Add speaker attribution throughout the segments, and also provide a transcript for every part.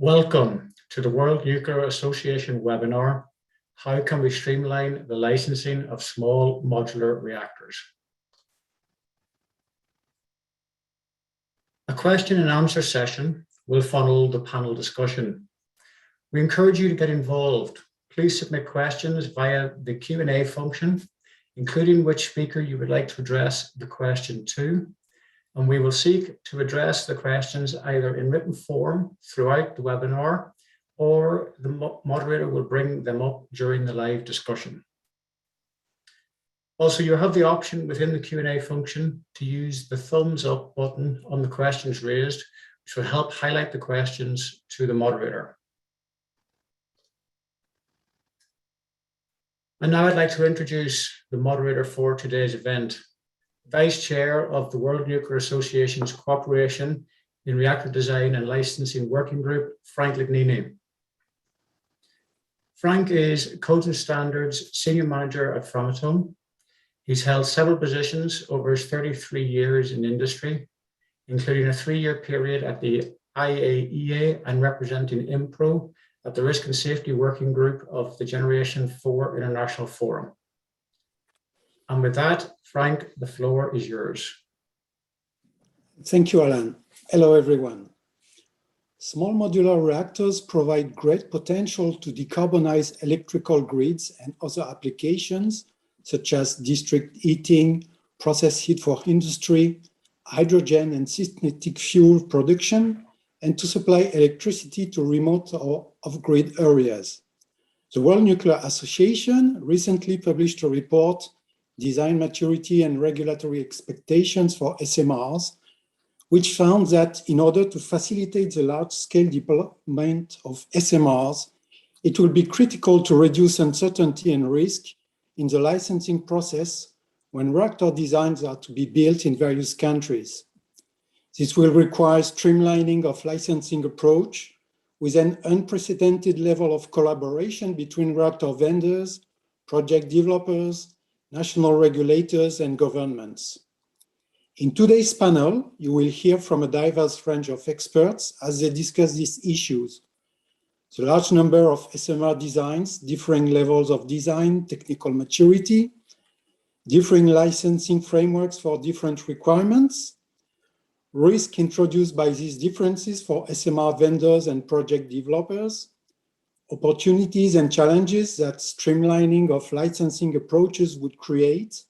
Speaker 1: Welcome to the World Nuclear Association webinar, How Can We Streamline the Licensing of Small Modular Reactors? A question and answer session will follow the panel discussion. We encourage you to get involved. Please submit questions via the Q&A function, including which speaker you would like to address the question to, and we will seek to address the questions either in written form throughout the webinar, or the moderator will bring them up during the live discussion. Also, you have the option within the Q&A function to use the thumbs up button on the questions raised, which will help highlight the questions to the moderator. And now I'd like to introduce the moderator for today's event, Vice Chair of the World Nuclear Association's Cooperation in Reactor Design and Licensing Working Group, Frank Lignini. Frank is Coating Standards Senior Manager at Framatome. He's held several positions over his 33 years in industry, including a 3-year period at the IAEA and representing IMPRO at the Risk and Safety Working Group of the Generation 4 International Forum. And with that, Frank, the floor is yours.
Speaker 2: Thank you, Alan. Hello, everyone. Small modular reactors provide great potential to decarbonize electrical grids and other applications, such as district heating, process heat for industry, hydrogen and synthetic fuel production, and to supply electricity to remote or off-grid areas. The World Nuclear Association recently published a report, Design Maturity and Regulatory Expectations for SMRs, which found that in order to facilitate the large-scale development of SMRs, it will be critical to reduce uncertainty and risk in the licensing process when reactor designs are to be built in various countries. This will require streamlining of licensing approach with an unprecedented level of collaboration between reactor vendors, project developers, national regulators, and governments. In today's panel, you will hear from a diverse range of experts as they discuss these issues. The large number of SMR designs, differing levels of design, technical maturity, differing licensing frameworks for different requirements, risk introduced by these differences for SMR vendors and project developers, opportunities and challenges that streamlining of licensing approaches would create,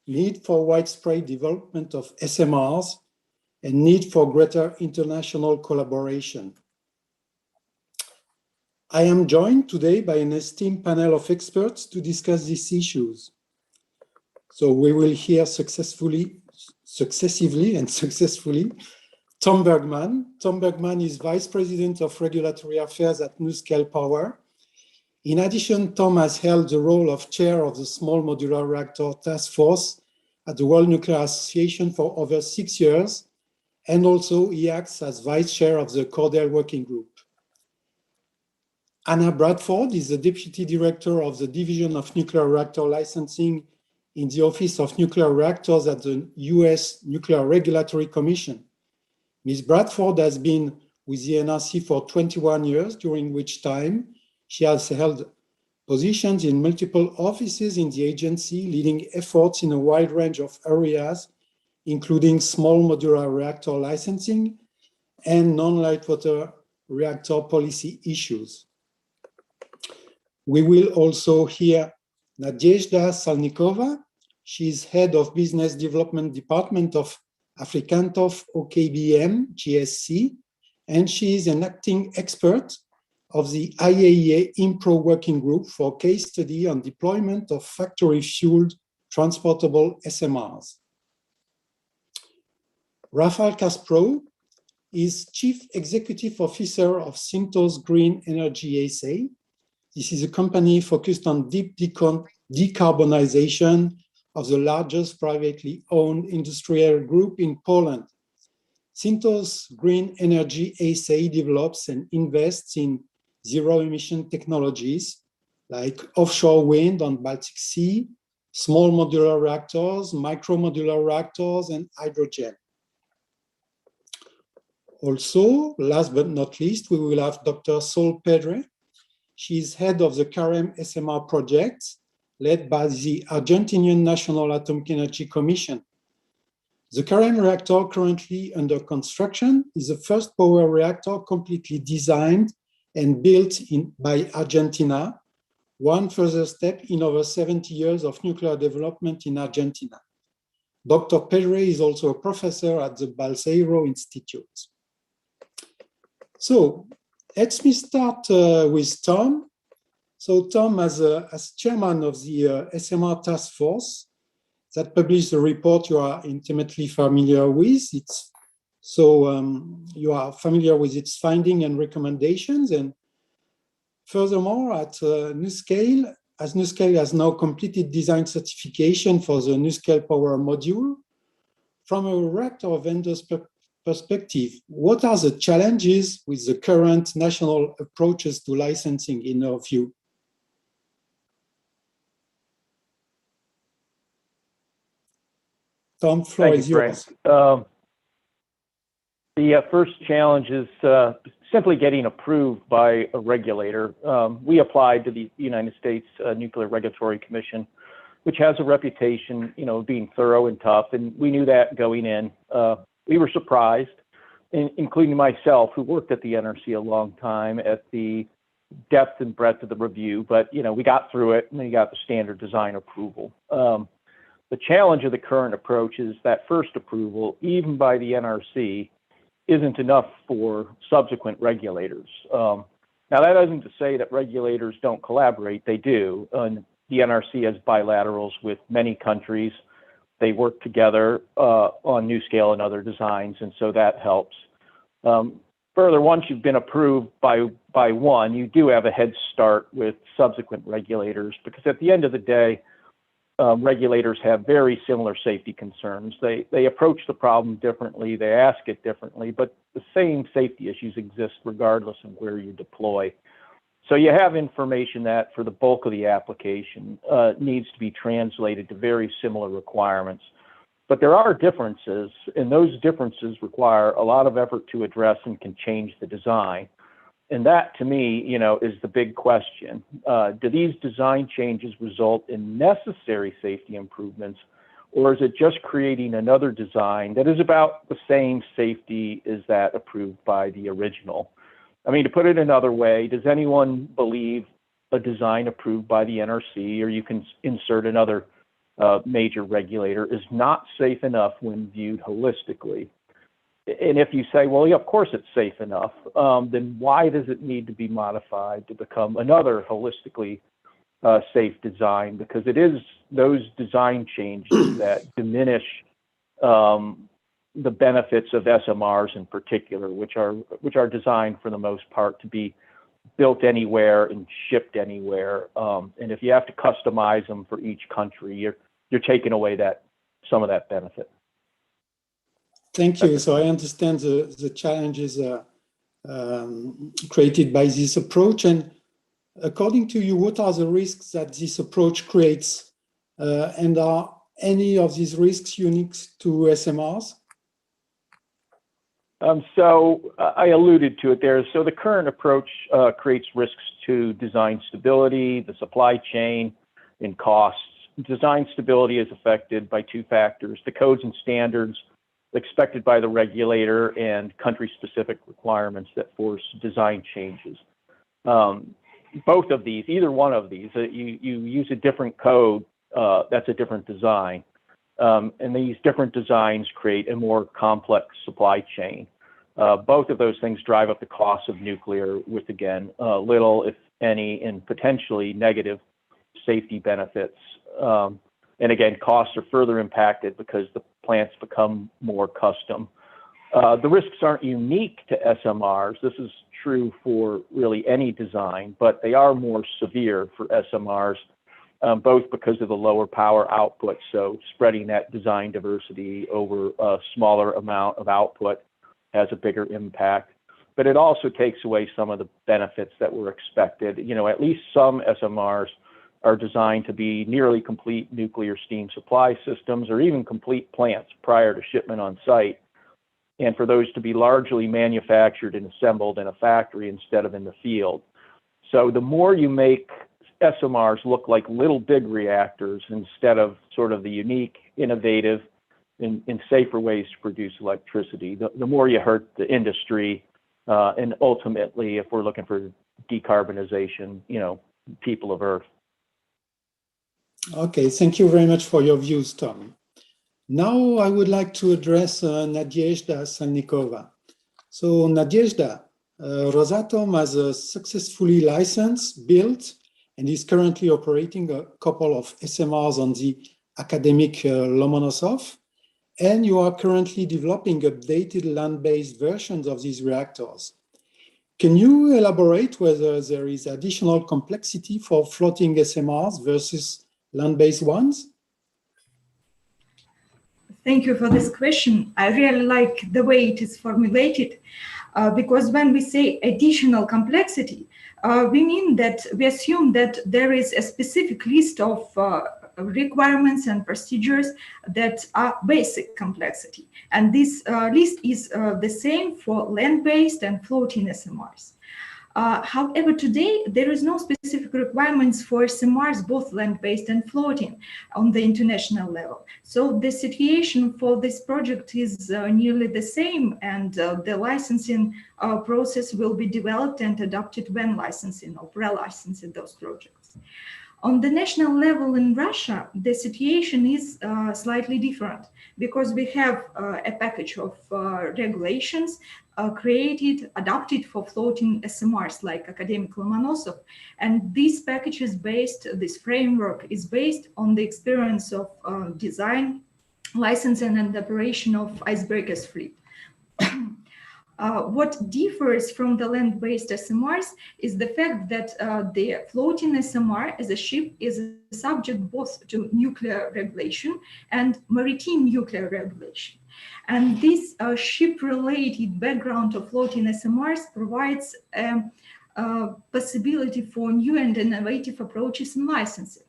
Speaker 2: need for widespread development of SMRs, and need for greater international collaboration. I am joined today by an esteemed panel of experts to discuss these issues. So we will hear successively Tom Bergman. Tom Bergman is Vice President of Regulatory Affairs at NuScale Power. In addition, Tom has held the role of Chair of the Small Modular Reactor Task Force at the World Nuclear Association for over 6 years, and also he acts as Vice Chair of the Cordell Working Group. Anna Bradford is the Deputy Director of the Division of Nuclear Reactor Licensing in the Office of Nuclear Reactors at the US Nuclear Regulatory Commission. Ms. Bradford has been with the NRC for 21 years, during which time she has held positions in multiple offices in the agency, leading efforts in a wide range of areas, including small modular reactor licensing and non-light water reactor policy issues. We will also hear Nadezhda Salnikova. She is Head of Business Development Department of Africantov OKBM GSC, and she is an acting expert of the IAEA IMPRO Working Group for case study on deployment of factory-fueled transportable SMRs. Rafael Caspro is Chief Executive Officer of Syntos Green Energy SA. This is a company focused on deep decarbonization of the largest privately owned industrial group in Poland. Syntos Green Energy SA develops and invests in zero-emission technologies like offshore wind on Baltic Sea, small modular reactors, micro modular reactors, and hydrogen. Also, last but not least, we will have Dr. Sol Pedre. She's head of the CAREM SMR project, led by the Argentinian National Atomic Energy Commission. The CAREM reactor currently under construction is the first power reactor completely designed and built by Argentina, one further step in over 70 years of nuclear development in Argentina. Dr. Pedre is also a professor at the Balseiro Institute. So let me start with Tom. So Tom, as chairman of the SMR task force that published the report you are intimately familiar with, you are familiar with its findings and recommendations. And furthermore, at NuScale, as NuScale has now completed design certification for the NuScale power module, from a reactor vendor's perspective, what are the challenges with the current national approaches to licensing in your view? Tom, floor is yours.
Speaker 3: The first challenge is simply getting approved by a regulator. We applied to the United States Nuclear Regulatory Commission, which has a reputation, of being thorough and tough, and we knew that going in. We were surprised, including myself, who worked at the NRC a long time, at the depth and breadth of the review. But we got through it, and we got the standard design approval. The challenge of the current approach is that first approval, even by the NRC, isn't enough for subsequent regulators. Now, that isn't to say that regulators don't collaborate. They do. And the NRC has bilaterals with many countries. They work together on NuScale and other designs, and so that helps. Further, once you've been approved by one, you do have a head start with subsequent regulators, because at the end of the day, regulators have very similar safety concerns. They approach the problem differently, they ask it differently, but the same safety issues exist regardless of where you deploy. So you have information that for the bulk of the application needs to be translated to very similar requirements. But there are differences, and those differences require a lot of effort to address and can change the design. And that, to me, is the big question. Do these design changes result in necessary safety improvements, or is it just creating another design that is about the same safety as that approved by the original? I mean, to put it another way, does anyone believe a design approved by the NRC, or you can insert another major regulator, is not safe enough when viewed holistically? And if you say, well, yeah, of course it's safe enough, then why does it need to be modified to become another holistically safe design? Because it is those design changes that diminish the benefits of SMRs in particular, which are designed for the most part to be built anywhere and shipped anywhere. And if you have to customize them for each country, you're taking away some of that benefit.
Speaker 2: Thank you. So I understand the challenges created by this approach. And according to you, what are the risks that this approach creates? And are any of these risks unique to SMRs?
Speaker 3: So I alluded to it there. So the current approach creates risks to design stability, the supply chain, and costs. Design stability is affected by two factors: the codes and standards expected by the regulator and country-specific requirements that force design changes. Both of these, either one of these, you use a different code, that's a different design. And these different designs create a more complex supply chain. Both of those things drive up the cost of nuclear with, again, little, if any, and potentially negative safety benefits. And again, costs are further impacted because the plants become more custom. The risks aren't unique to SMRs. This is true for really any design, but they are more severe for SMRs, both because of the lower power output. So spreading that design diversity over a smaller amount of output has a bigger impact. But it also takes away some of the benefits that were expected. At least some SMRs are designed to be nearly complete nuclear steam supply systems, or even complete plants prior to shipment on site. and for those to be largely manufactured and assembled in a factory instead of in the field. So the more you make SMRs look like little big reactors instead of sort of the unique, innovative, and safer ways to produce electricity, the more you hurt the industry, and ultimately, if we're looking for decarbonization, people of Earth.
Speaker 2: Okay, thank you very much for your views, Tom. Now I would like to address Nadezhda Salnikova. So Nadezhda, Rosatom has a successfully licensed, built, and is currently operating a couple of SMRs on the academic Lomonosov, and you are currently developing updated land-based versions of these reactors. Can you elaborate whether there is additional complexity for floating SMRs versus land-based ones?
Speaker 4: Thank you for this question. I really like the way it is formulated, because when we say additional complexity, we mean that we assume that there is a specific list of requirements and procedures that are basic complexity. And this list is the same for land-based and floating SMRs. However, today, there is no specific requirements for SMRs, both land-based and floating, on the international level. So the situation for this project is nearly the same, and the licensing process will be developed and adopted when licensing or pre-licensing those projects. On the national level in Russia, the situation is slightly different because we have a package of regulations adopted for floating SMRs like academic Lomonosov. And this package is this framework is based on the experience of design, licensing, and operation of icebreakers fleet. What differs from the land-based SMRs is the fact that the floating SMR as a ship is subject both to nuclear regulation and maritime nuclear regulation. And this ship-related background of floating SMRs provides a possibility for new and innovative approaches in licensing.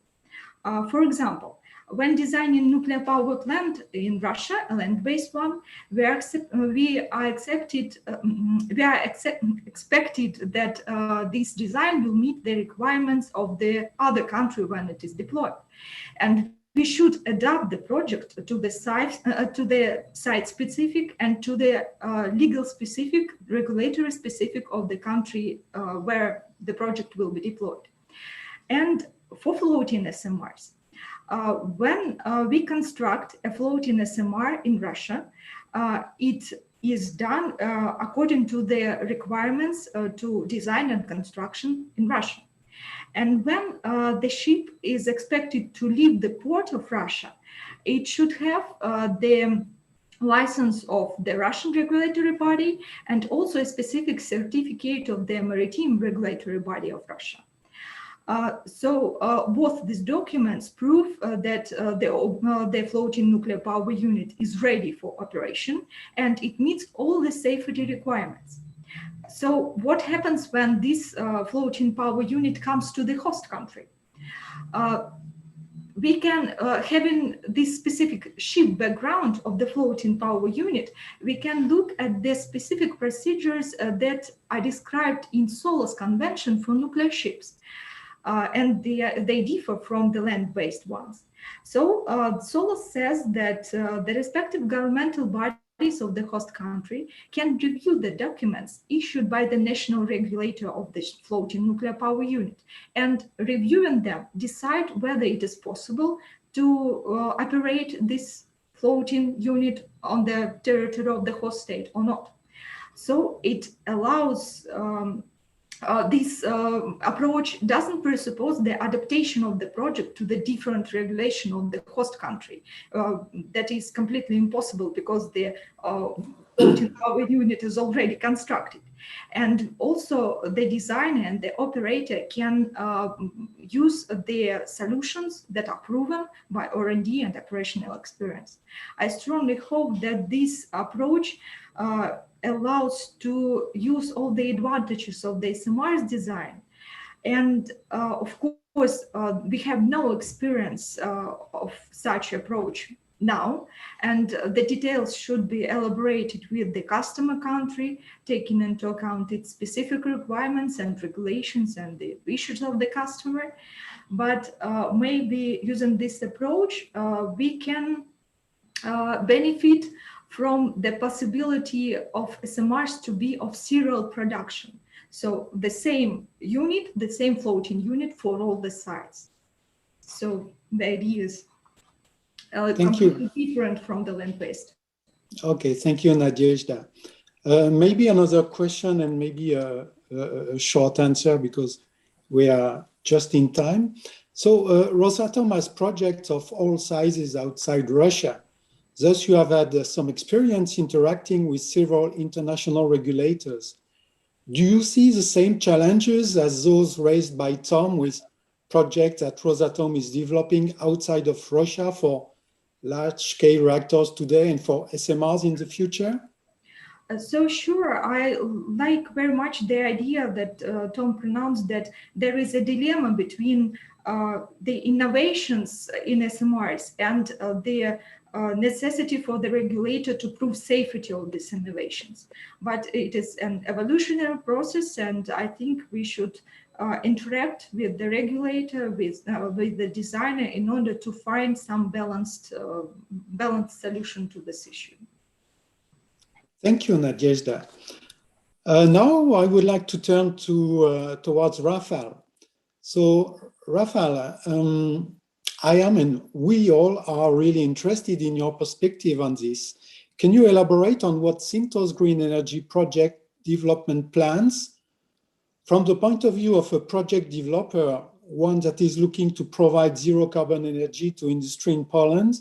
Speaker 4: For example, when designing nuclear power plant in Russia, a land-based one, we are expected that this design will meet the requirements of the other country when it is deployed, and we should adapt the project to the site specific and to the legal specific, regulatory specific of the country where the project will be deployed. And for floating SMRs, when we construct a floating SMR in Russia, it is done according to the requirements to design and construction in Russia. And when the ship is expected to leave the port of Russia, it should have the license of the Russian regulatory body and also a specific certificate of the maritime regulatory body of Russia. So both these documents prove that the floating nuclear power unit is ready for operation and it meets all the safety requirements. So what happens when this floating power unit comes to the host country? We can, having this specific ship background of the floating power unit, we can look at the specific procedures that are described in SOLAS Convention for nuclear ships. And they differ from the land-based ones. So SOLAS says that the respective governmental bodies of the host country can review the documents issued by the national regulator of the floating nuclear power unit, and reviewing them, decide whether it is possible to operate this floating unit on the territory of the host state or not. So it allows this approach doesn't presuppose the adaptation of the project to the different regulation of the host country. That is completely impossible because the floating power unit is already constructed. And also the designer and the operator can use the solutions that are proven by R&D and operational experience. I strongly hope that this approach allows to use all the advantages of the SMR's design. And of course, we have no experience of such approach now, and the details should be elaborated with the customer country, taking into account its specific requirements and regulations and the wishes of the customer. But maybe using this approach, we can benefit from the possibility of SMRs to be of serial production. So the same unit, the same floating unit for all the sites. So the idea is completely different from the land-based.
Speaker 2: Okay, thank you, Nadezhda. Maybe another question and maybe a short answer because we are just in time. So Rosatom has projects of all sizes outside Russia. Thus, you have had some experience interacting with several international regulators. Do you see the same challenges as those raised by Tom with projects that Rosatom is developing outside of Russia for large-scale reactors today and for SMRs in the future?
Speaker 4: So sure, I like very much the idea that Tom pronounced that there is a dilemma between the innovations in SMRs and the necessity for the regulator to prove safety of these innovations. But it is an evolutionary process, and I think we should interact with the regulator, with the designer, in order to find some balanced solution to this issue.
Speaker 2: Thank you, Nadezhda. Now I would like to turn towards Rafael. So Rafael, I am and we all are really interested in your perspective on this. Can you elaborate on what Synthos Green Energy project development plans from the point of view of a project developer, one that is looking to provide zero carbon energy to industry in Poland?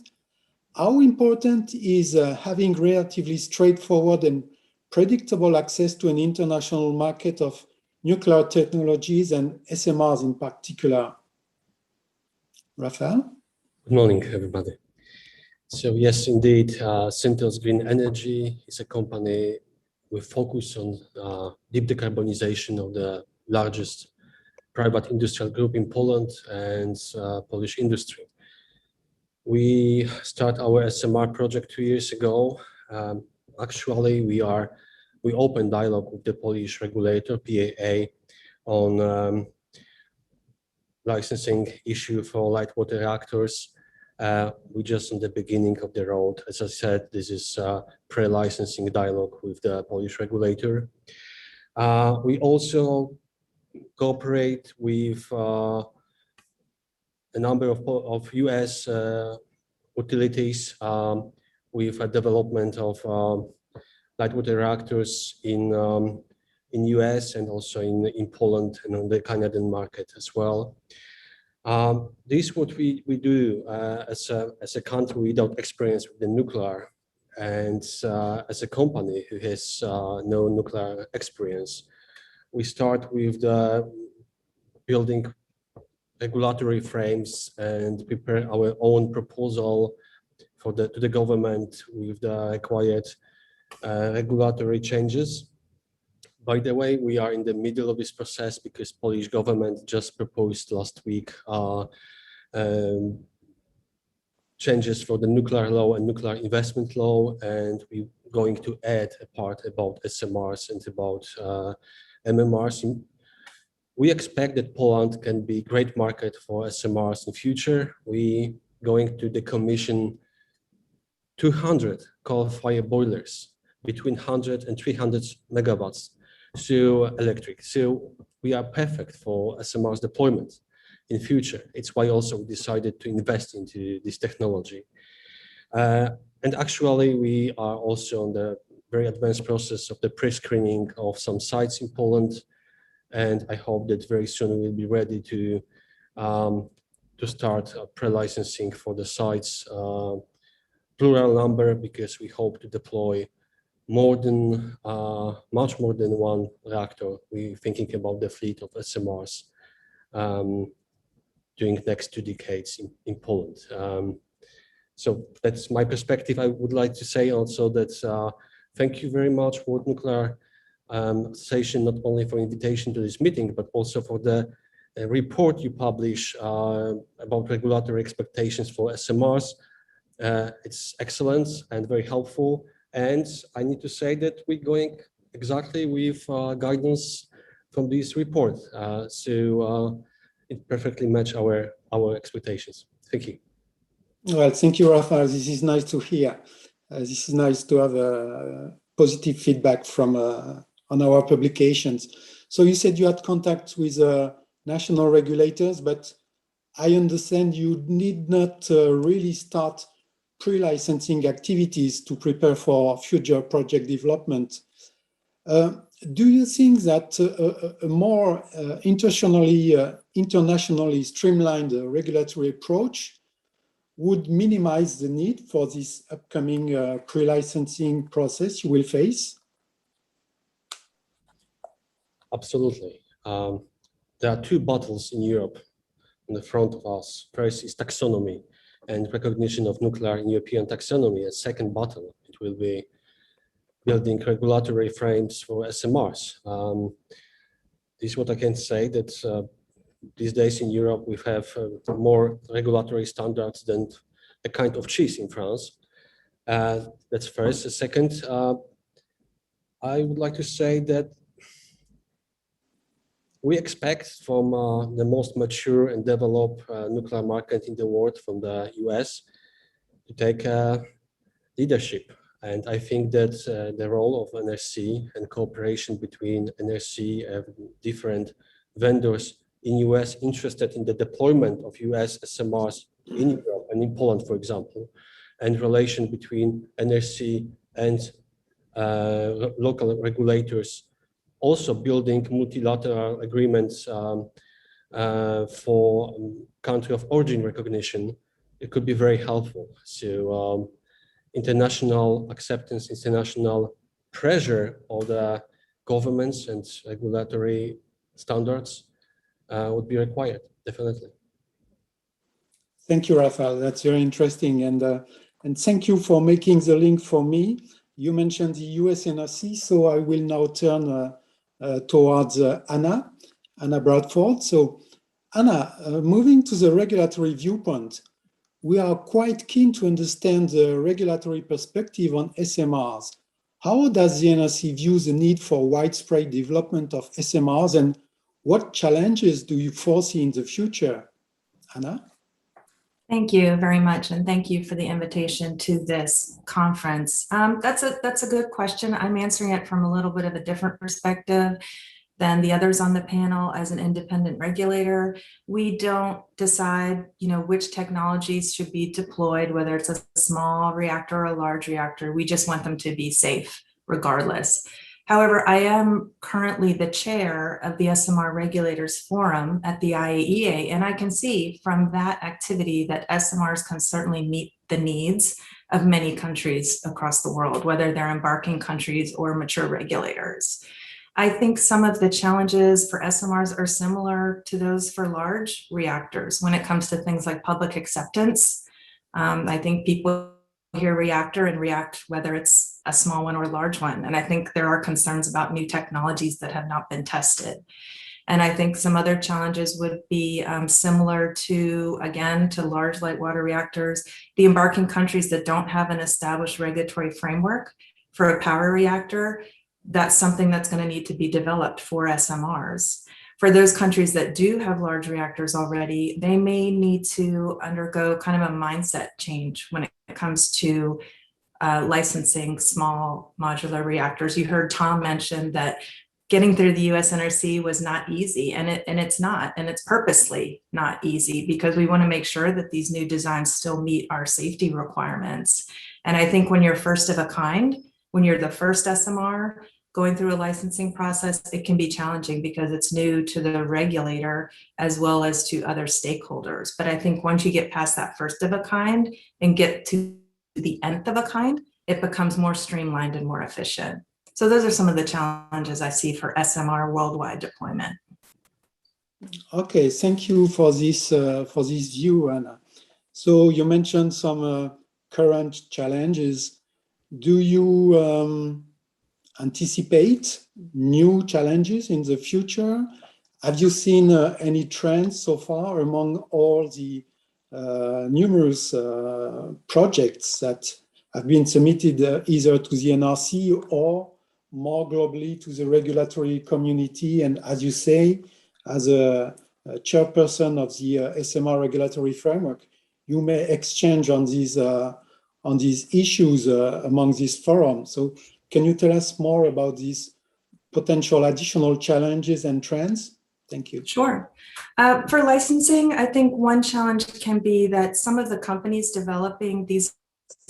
Speaker 2: How important is having relatively straightforward and predictable access to an international market of nuclear technologies and SMRs in particular? Rafael?
Speaker 5: Good morning, everybody. So yes, indeed, Synthos Green Energy is a company with focus on deep decarbonization of the largest private industrial group in Poland and Polish industry. We started our SMR project 2 years ago. Actually, we opened dialogue with the Polish regulator, PAA, on licensing issue for light water reactors. We're just on the beginning of the road. As I said, this is pre-licensing dialogue with the Polish regulator. We also cooperate with a number of US utilities with a development of light water reactors in US and also in Poland and on the Canadian market as well. This is what we do as a country without experience with the nuclear, and as a company who has no nuclear experience. We start with the building regulatory frames and prepare our own proposal to the government with the required regulatory changes. By the way, we are in the middle of this process because Polish government just proposed last week changes for the nuclear law and nuclear investment law, and we're going to add a part about SMRs and about MMRs. We expect that Poland can be a great market for SMRs in the future. We're going to decommission 200 coal-fired boilers between 100 and 300 megawatts, so electric. So we are perfect for SMRs deployment in the future. It's why also we decided to invest into this technology. And actually, we are also on the very advanced process of the pre-screening of some sites in Poland. And I hope that very soon we'll be ready to start pre-licensing for the sites, plural number, because we hope to deploy much more than one reactor. We're thinking about the fleet of SMRs during the next 2 decades in Poland. So that's my perspective. I would like to say also that thank you very much, World Nuclear Association, not only for invitation to this meeting, but also for the report you publish about regulatory expectations for SMRs. It's excellent and very helpful. And I need to say that we're going exactly with guidance from this report. So it perfectly matches our expectations. Thank you.
Speaker 2: Well, thank you, Rafael. This is nice to hear. This is nice to have positive feedback from on our publications. So you said you had contact with national regulators, but I understand you need not really start pre-licensing activities to prepare for future project development. Do you think that a more internationally streamlined regulatory approach would minimize the need for this upcoming pre-licensing process you will face?
Speaker 5: Absolutely. There are two battles in Europe in the front of us. First is taxonomy and recognition of nuclear in European taxonomy. A second battle, it will be building regulatory frames for SMRs. This is what I can say, that these days in Europe we have more regulatory standards than a kind of cheese in France. That's first. Second, I would like to say that we expect from the most mature and developed nuclear market in the world, from the US, to take leadership. And I think that the role of NRC and cooperation between NRC and different vendors in US interested in the deployment of US SMRs in Europe and in Poland, for example, and relation between NRC and local regulators, also building multilateral agreements for country of origin recognition, it could be very helpful. So international acceptance, international pressure on the governments and regulatory standards would be required, definitely.
Speaker 2: Thank you, Rafael. That's very interesting. And thank you for making the link for me. You mentioned the US NRC, so I will now turn towards Anna Bradford. So Anna, moving to the regulatory viewpoint, we are quite keen to understand the regulatory perspective on SMRs. How does the NRC view the need for widespread development of SMRs, and what challenges do you foresee in the future? Anna?
Speaker 6: Thank you very much, and thank you for the invitation to this conference. That's a good question. I'm answering it from a little bit of a different perspective than the others on the panel. As an independent regulator, we don't decide, which technologies should be deployed, whether it's a small reactor or a large reactor. We just want them to be safe regardless. However, I am currently the chair of the SMR Regulators Forum at the IAEA, and I can see from that activity that SMRs can certainly meet the needs of many countries across the world, whether they're embarking countries or mature regulators. I think some of the challenges for SMRs are similar to those for large reactors when it comes to things like public acceptance. I think people hear reactor and react whether it's a small one or a large one. And I think there are concerns about new technologies that have not been tested. And I think some other challenges would be similar to, again, to large light water reactors, the embarking countries that don't have an established regulatory framework for a power reactor. That's something that's going to need to be developed for SMRs. For those countries that do have large reactors already, they may need to undergo kind of a mindset change when it comes to licensing small modular reactors. You heard Tom mention that getting through the US NRC was not easy, and it's not, and it's purposely not easy, because we want to make sure that these new designs still meet our safety requirements. And I think when you're first of a kind, when you're the first SMR going through a licensing process, it can be challenging because it's new to the regulator as well as to other stakeholders. But I think once you get past that first of a kind and get to the nth of a kind, it becomes more streamlined and more efficient. So those are some of the challenges I see for SMR worldwide deployment.
Speaker 2: Okay, thank you for this view, Anna. So you mentioned some current challenges. Do you anticipate new challenges in the future? Have you seen any trends so far among all the numerous projects that have been submitted either to the NRC or more globally to the regulatory community. And as you say, as a chairperson of the SMR regulatory framework, you may exchange on these issues among these forums. So can you tell us more about these potential additional challenges and trends? Thank you.
Speaker 6: Sure. For licensing, I think one challenge can be that some of the companies developing these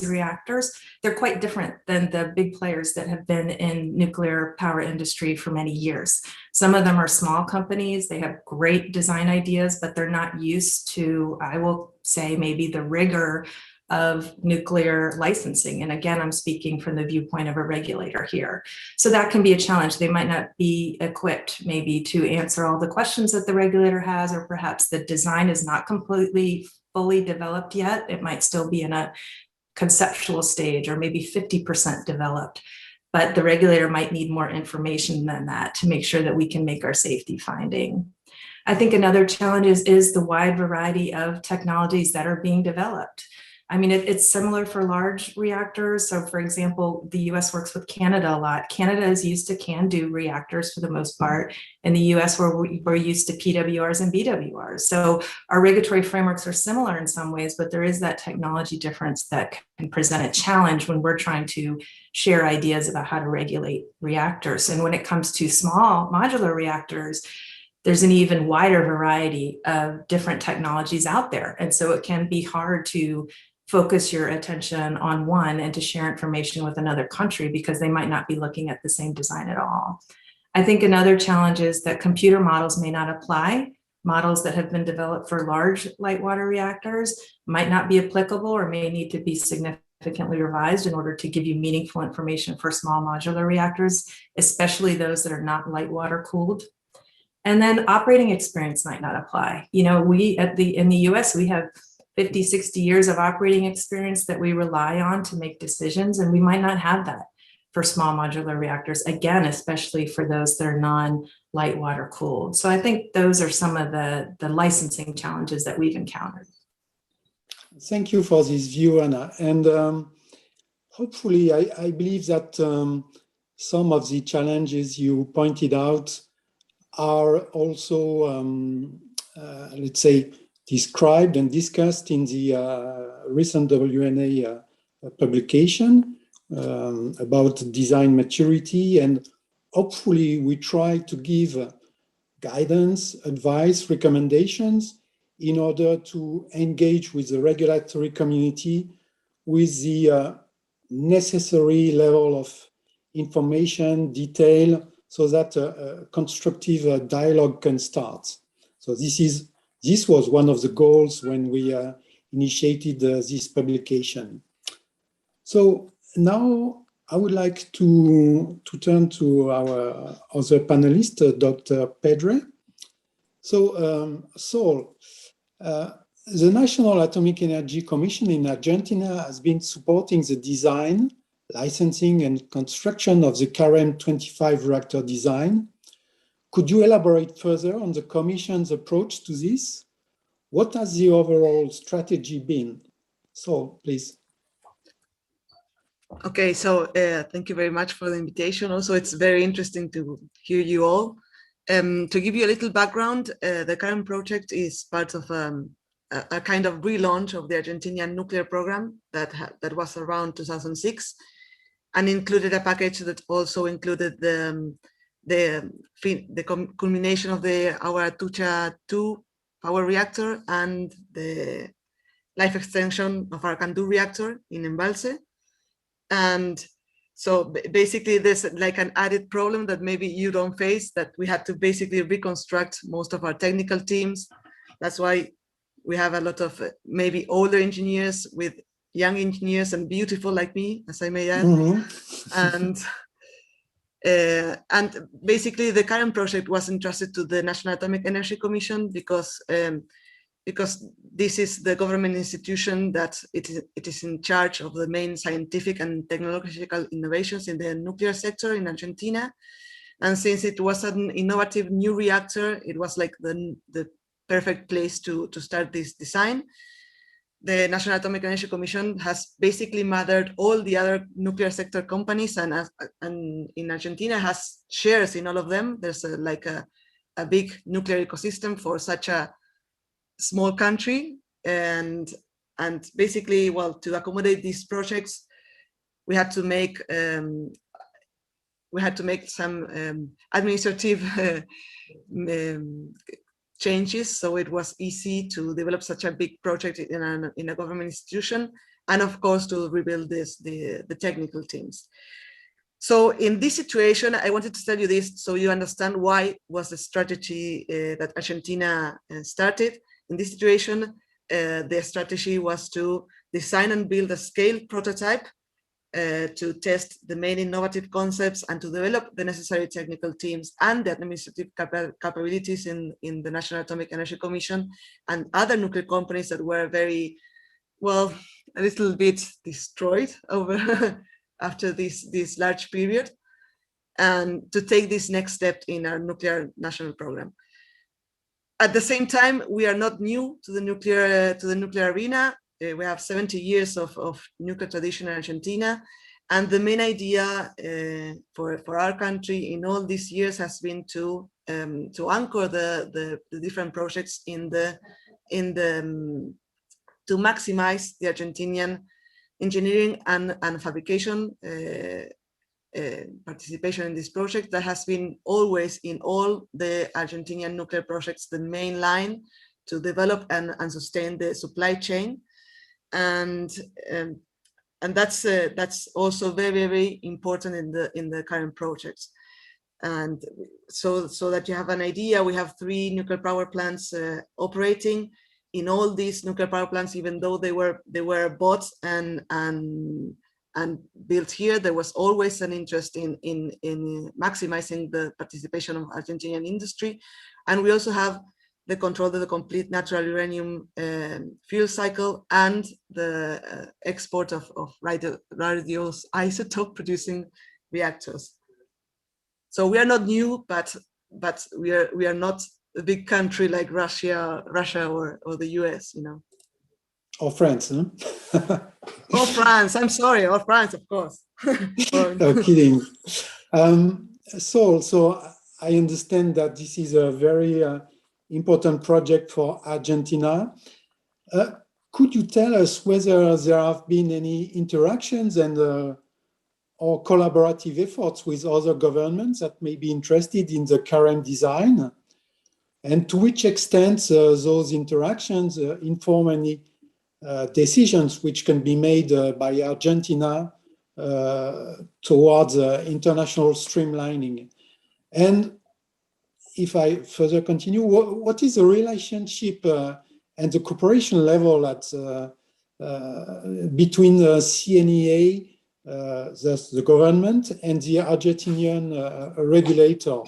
Speaker 6: reactors, they're quite different than the big players that have been in nuclear power industry for many years. Some of them are small companies. They have great design ideas, but they're not used to, I will say, maybe the rigor of nuclear licensing. And again, I'm speaking from the viewpoint of a regulator here. So that can be a challenge. They might not be equipped maybe to answer all the questions that the regulator has, or perhaps the design is not completely fully developed yet. It might still be in a conceptual stage or maybe 50% developed, but the regulator might need more information than that to make sure that we can make our safety finding. I think another challenge is the wide variety of technologies that are being developed. I mean, it's similar for large reactors. So for example, the US works with Canada a lot. Canada is used to CANDU reactors for the most part. In the US, we're used to PWRs and BWRs. So our regulatory frameworks are similar in some ways, but there is that technology difference that can present a challenge when we're trying to share ideas about how to regulate reactors. And when it comes to small modular reactors, there's an even wider variety of different technologies out there. And so it can be hard to focus your attention on one and to share information with another country because they might not be looking at the same design at all. I think another challenge is that computer models may not apply. Models that have been developed for large light water reactors might not be applicable or may need to be significantly revised in order to give you meaningful information for small modular reactors, especially those that are not light water cooled. And then operating experience might not apply. You know, in the US, we have 50, 60 years of operating experience that we rely on to make decisions, and we might not have that for small modular reactors, again, especially for those that are non-light water cooled. So I think those are some of the licensing challenges that we've encountered.
Speaker 2: Thank you for this view, Anna. And hopefully, I believe that some of the challenges you pointed out are also, let's say, described and discussed in the recent WNA publication about design maturity. And hopefully we try to give guidance, advice, recommendations in order to engage with the regulatory community with the necessary level of information, detail, so that a constructive dialogue can start. So this was one of the goals when we initiated this publication. So now I would like to turn to our other panelist, Dr. Pedre. So, Sol, the National Atomic Energy Commission in Argentina has been supporting the design, licensing, and construction of the CAREM-25 reactor design. Could you elaborate further on the Commission's approach to this? What has the overall strategy been? So, please.
Speaker 7: Okay, so thank you very much for the invitation. Also, it's very interesting to hear you all. To give you a little background, the CAREM project is part of a kind of relaunch of the Argentinian nuclear program that was around 2006, and included a package that also included the culmination of our Atucha 2 power reactor and the life extension of our CANDU reactor in Embalse. And so basically there's like an added problem that maybe you don't face, that we had to basically reconstruct most of our technical teams. That's why we have a lot of maybe older engineers with young engineers and beautiful like me, as I may add. Mm-hmm. And basically the current project was entrusted to the National Atomic Energy Commission because this is the government institution that it is in charge of the main scientific and technological innovations in the nuclear sector in Argentina. And since it was an innovative new reactor, it was like the perfect place to start this design. the National Atomic Energy Commission has basically mothered all the other nuclear sector companies, and in Argentina has shares in all of them. There's a big nuclear ecosystem for such a small country, and basically, well, to accommodate these projects, we had to make some administrative changes, so it was easy to develop such a big project in a government institution, and of course to rebuild the technical teams. So in this situation, I wanted to tell you this so you understand why was the strategy that Argentina started. In this situation, the strategy was to design and build a scale prototype to test the main innovative concepts and to develop the necessary technical teams and the administrative capabilities in the National Atomic Energy Commission and other nuclear companies that were very, well, a little bit destroyed over after this large period, and to take this next step in our nuclear national program. At the same time, we are not new to the nuclear arena. We have 70 years of nuclear tradition in Argentina, and the main idea for our country in all these years has been to anchor the different projects to maximize the Argentinian engineering and fabrication participation in this project. That has been always in all the Argentinian nuclear projects the main line to develop and sustain the supply chain. And that's also very, very important in the current projects. And so that you have an idea, we have 3 nuclear power plants operating. In all these nuclear power plants, even though they were bought and built here, there was always an interest in maximizing the participation of Argentinian industry. And we also have the control of the complete natural uranium fuel cycle and the export of radioisotope producing reactors. So we are not new, but we are not a big country like Russia or the US, you know.
Speaker 2: Or France, huh?
Speaker 7: Or France, I'm sorry, or France, of course.
Speaker 2: No, kidding. So I understand that this is a very important project for Argentina. Could you tell us whether there have been any interactions and or collaborative efforts with other governments that may be interested in the current design? And to which extent those interactions inform any decisions which can be made by Argentina towards international streamlining? And if I further continue, what is the relationship and the cooperation level at between the CNEA, the government, and the Argentinian regulator,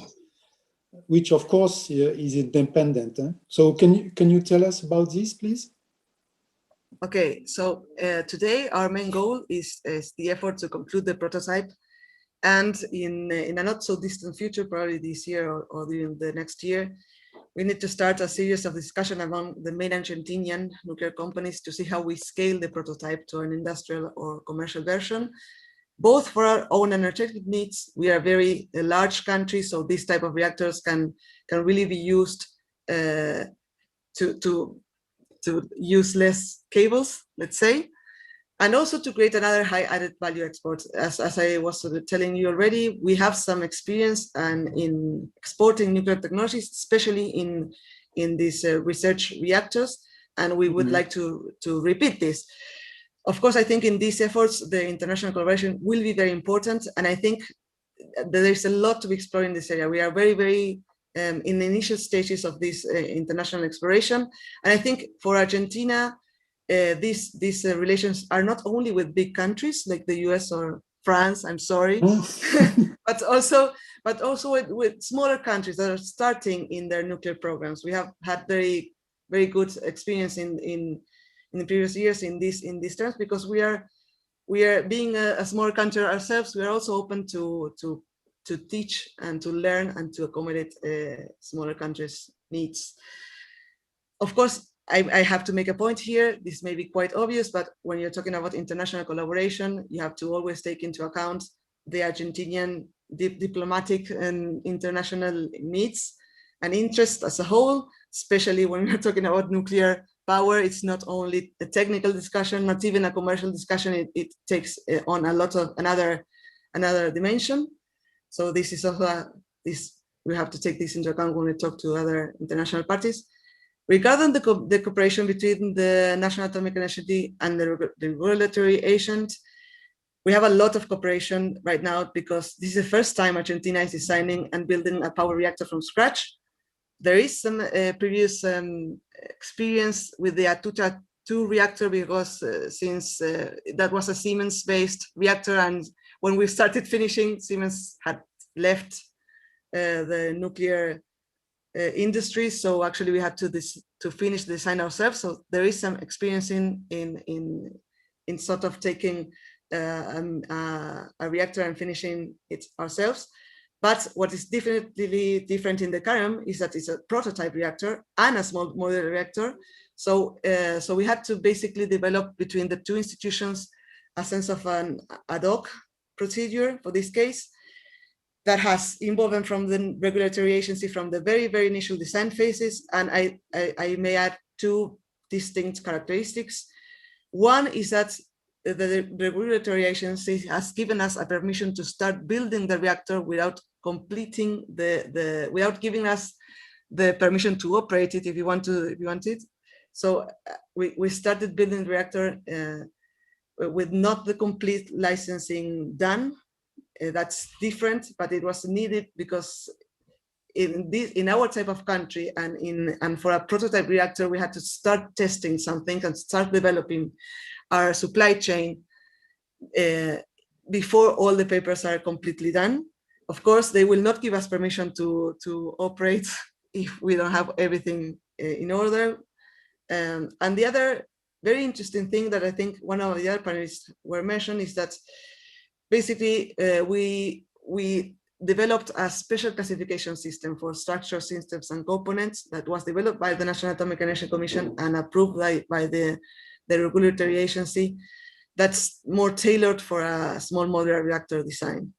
Speaker 2: which of course is independent? So can you tell us about this, please?
Speaker 7: Okay, so today our main goal is the effort to conclude the prototype, and in a not so distant future, probably this year or during the next year, we need to start a series of discussion among the main Argentinian nuclear companies to see how we scale the prototype to an industrial or commercial version, both for our own energetic needs. We are a very large country, so this type of reactors can really be used to use less cables, let's say, and also to create another high added value export. As I was telling you already, we have some experience in exporting nuclear technologies, especially in these research reactors, and we would like to repeat this. Of course, I think in these efforts, the international collaboration will be very important, and I think there's a lot to be explored in this area. We are very, very in the initial stages of this international exploration. And I think for Argentina, these relations are not only with big countries like the US or France, I'm sorry, but also with smaller countries that are starting in their nuclear programs. We have had very, very good experience in the previous years in these terms, because we are being a small country ourselves. We are also open to teach and to learn and to accommodate smaller countries' needs. Of course, I have to make a point here. This may be quite obvious, but when you're talking about international collaboration, you have to always take into account the Argentinian diplomatic and international needs and interests as a whole, especially when we're talking about nuclear power. It's not only a technical discussion, not even a commercial discussion. It takes on a lot of another dimension. So this is also we have to take this into account when we talk to other international parties. Regarding the cooperation between the National Atomic Energy and the regulatory agent, we have a lot of cooperation right now because this is the first time Argentina is designing and building a power reactor from scratch. There is some previous experience with the Atucha 2 reactor because since that was a Siemens-based reactor, and when we started finishing, Siemens had left the nuclear industry, so actually we had to finish the design ourselves. So there is some experience in sort of taking a reactor and finishing it ourselves. But what is definitely different in the CARM is that it's a prototype reactor and a small modular reactor. So so we had to basically develop between the two institutions a sense of an ad hoc procedure for this case that has involvement from the regulatory agency from the very, very initial design phases. And I may add two distinct characteristics. One is that the regulatory agency has given us a permission to start building the reactor without completing without giving us the permission to operate it if you want it. So we started building the reactor with not the complete licensing done. That's different, but it was needed because in our type of country and for a prototype reactor, we had to start testing something and start developing our supply chain before all the papers are completely done. Of course, they will not give us permission to operate if we don't have everything in order. And the other very interesting thing that I think one of the other panelists were mentioned is that basically we developed a special classification system for structure systems and components that was developed by the National Atomic Energy Commission and approved by the regulatory agency that's more tailored for a small modular reactor design.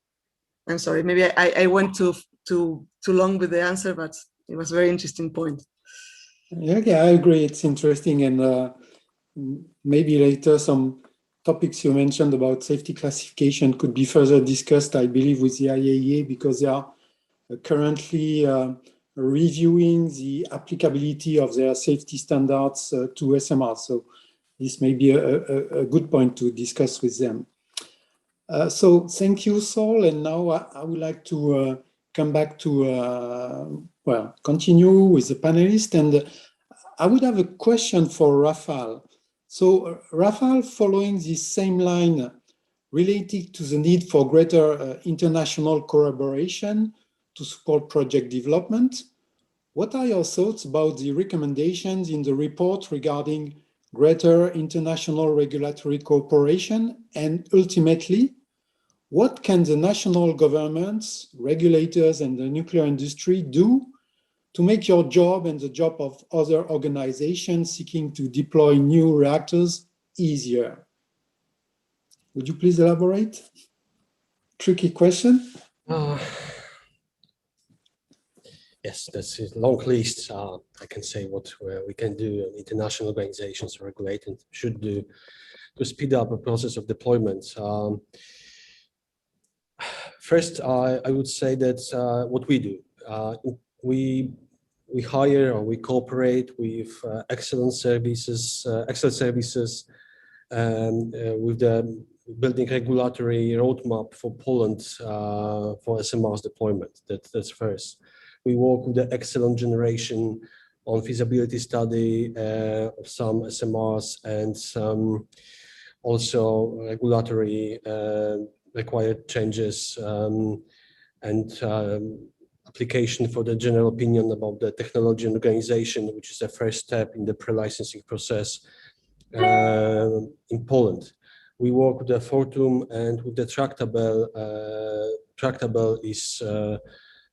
Speaker 7: I'm sorry, maybe I went too long with the answer, but it was a very interesting point.
Speaker 2: Yeah, I agree. It's interesting, and maybe later some topics you mentioned about safety classification could be further discussed, I believe, with the IAEA, because they are currently reviewing the applicability of their safety standards to SMR. So this may be a good point to discuss with them. So thank you, Saul. And now I would like to come back to, continue with the panelists. And I would have a question for Rafal. So Rafal, following this same line related to the need for greater international collaboration to support project development, what are your thoughts about the recommendations in the report regarding greater international regulatory cooperation? And ultimately, what can the national governments, regulators, and the nuclear industry do to make your job and the job of other organizations seeking to deploy new reactors easier? Would you please elaborate? Tricky question.
Speaker 5: Yes, that's a long list. I can say what we can do, and international organizations or regulators should do to speed up the process of deployment. First, I would say that what we do, we hire or we cooperate with excellent services with the building regulatory roadmap for Poland for SMR's deployment. That's first. We work with the excellent generation on feasibility study of some SMRs and some also regulatory required changes and application for the general opinion about the technology and organization, which is the first step in the pre-licensing process in Poland. We work with the Fortum and with the Tractable. Tractable is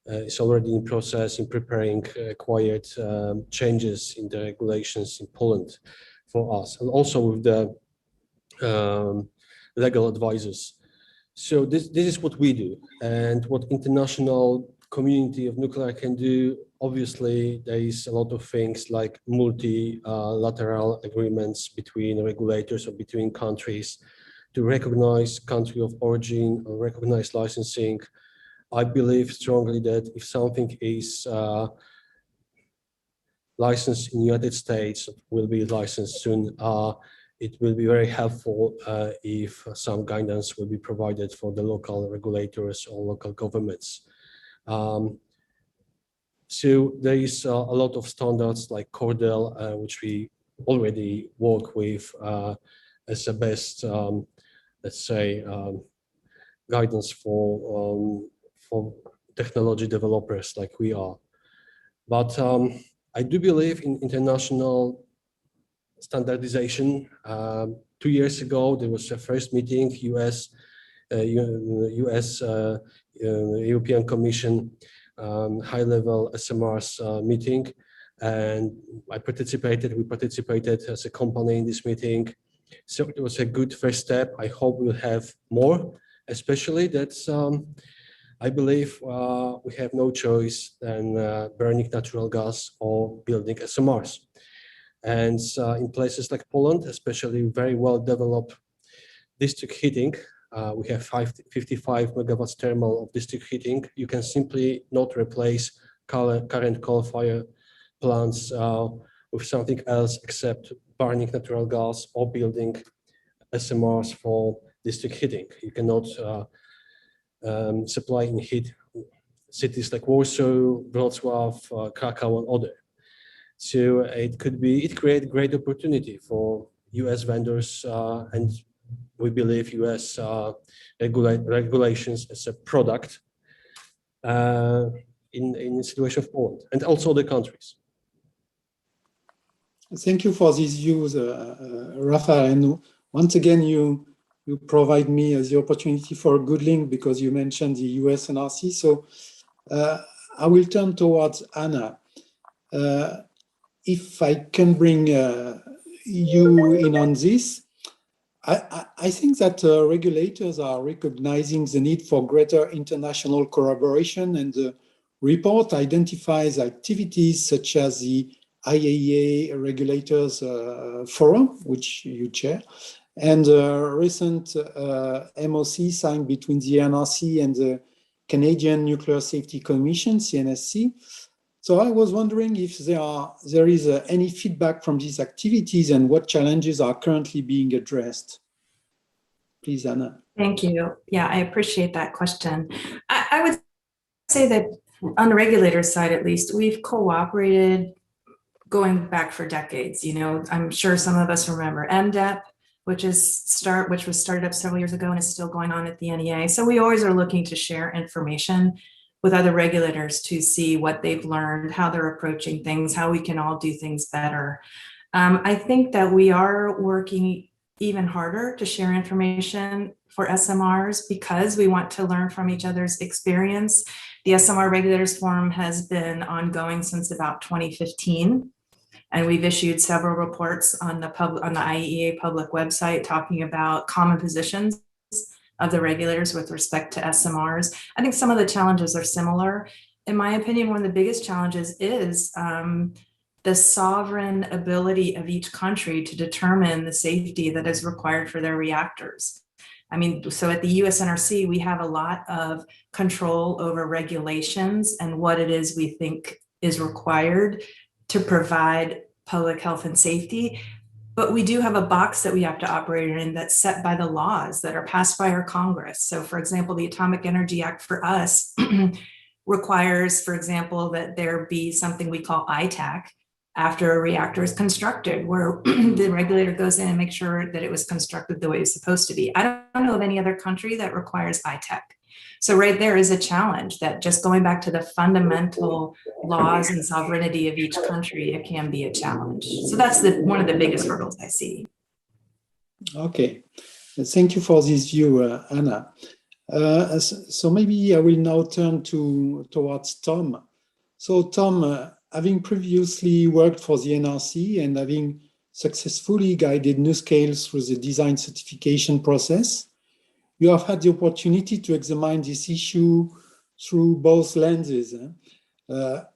Speaker 5: is already in process in preparing required changes in the regulations in Poland for us, and also with the legal advisors. So this is what we do, and what international community of nuclear can do. Obviously, there is a lot of things like multilateral agreements between regulators or between countries to recognize country of origin or recognize licensing. I believe strongly that if something is licensed in the United States, will be licensed soon, it will be very helpful if some guidance will be provided for the local regulators or local governments. So there is a lot of standards like Cordell, which we already work with as the best, let's say, guidance for technology developers like we are. But I do believe in international standardization. 2 years ago, there was a first meeting, European Commission high-level SMRs meeting, and we participated as a company in this meeting. So it was a good first step. I hope we'll have more, especially that I believe we have no choice than burning natural gas or building SMRs. And in places like Poland, especially very well-developed district heating, we have 55 megawatts thermal of district heating. You can simply not replace current coal-fired plants with something else except burning natural gas or building SMRs for district heating. You cannot supply in heat cities like Warsaw, Wrocław, Krakow, and other. So it create great opportunity for US vendors, and we believe US regulations as a product in the situation of Poland and also the countries.
Speaker 2: Thank you for these views, Rafael. And once again, you provide me as the opportunity for a good link because you mentioned the US NRC. So I will turn towards Anna. If I can bring you in on this, I think that regulators are recognizing the need for greater international collaboration, and the report identifies activities such as the IAEA Regulators Forum, which you chair, and a recent MOC signed between the NRC and the Canadian Nuclear Safety Commission, CNSC. So I was wondering if there is any feedback from these activities and what challenges are currently being addressed. Please, Anna.
Speaker 6: Thank you. Yeah, I appreciate that question. I would say that on the regulator side, at least, we've cooperated going back for decades. You know, I'm sure some of us remember MDEP, which was started up several years ago and is still going on at the NEA. So we always are looking to share information with other regulators to see what they've learned, how they're approaching things, how we can all do things better. I think that we are working even harder to share information for SMRs because we want to learn from each other's experience. The SMR Regulators Forum has been ongoing since about 2015, and we've issued several reports on the IAEA public website talking about common positions of the regulators with respect to SMRs. I think some of the challenges are similar. In my opinion, one of the biggest challenges is the sovereign ability of each country to determine the safety that is required for their reactors. I mean, so at the US NRC, we have a lot of control over regulations and what it is we think is required to provide public health and safety. But we do have a box that we have to operate in that's set by the laws that are passed by our Congress. So for example, the Atomic Energy Act for us requires, for example, that there be something we call ITAC after a reactor is constructed, where the regulator goes in and makes sure that it was constructed the way it's supposed to be. I don't know of any other country that requires ITAC. So right there is a challenge that just going back to the fundamental laws and sovereignty of each country, it can be a challenge. So that's one of the biggest hurdles I see.
Speaker 2: Okay, thank you for this view, Anna. So maybe I will now turn towards Tom. So Tom, having previously worked for the NRC and having successfully guided NuScale through the design certification process, you have had the opportunity to examine this issue through both lenses.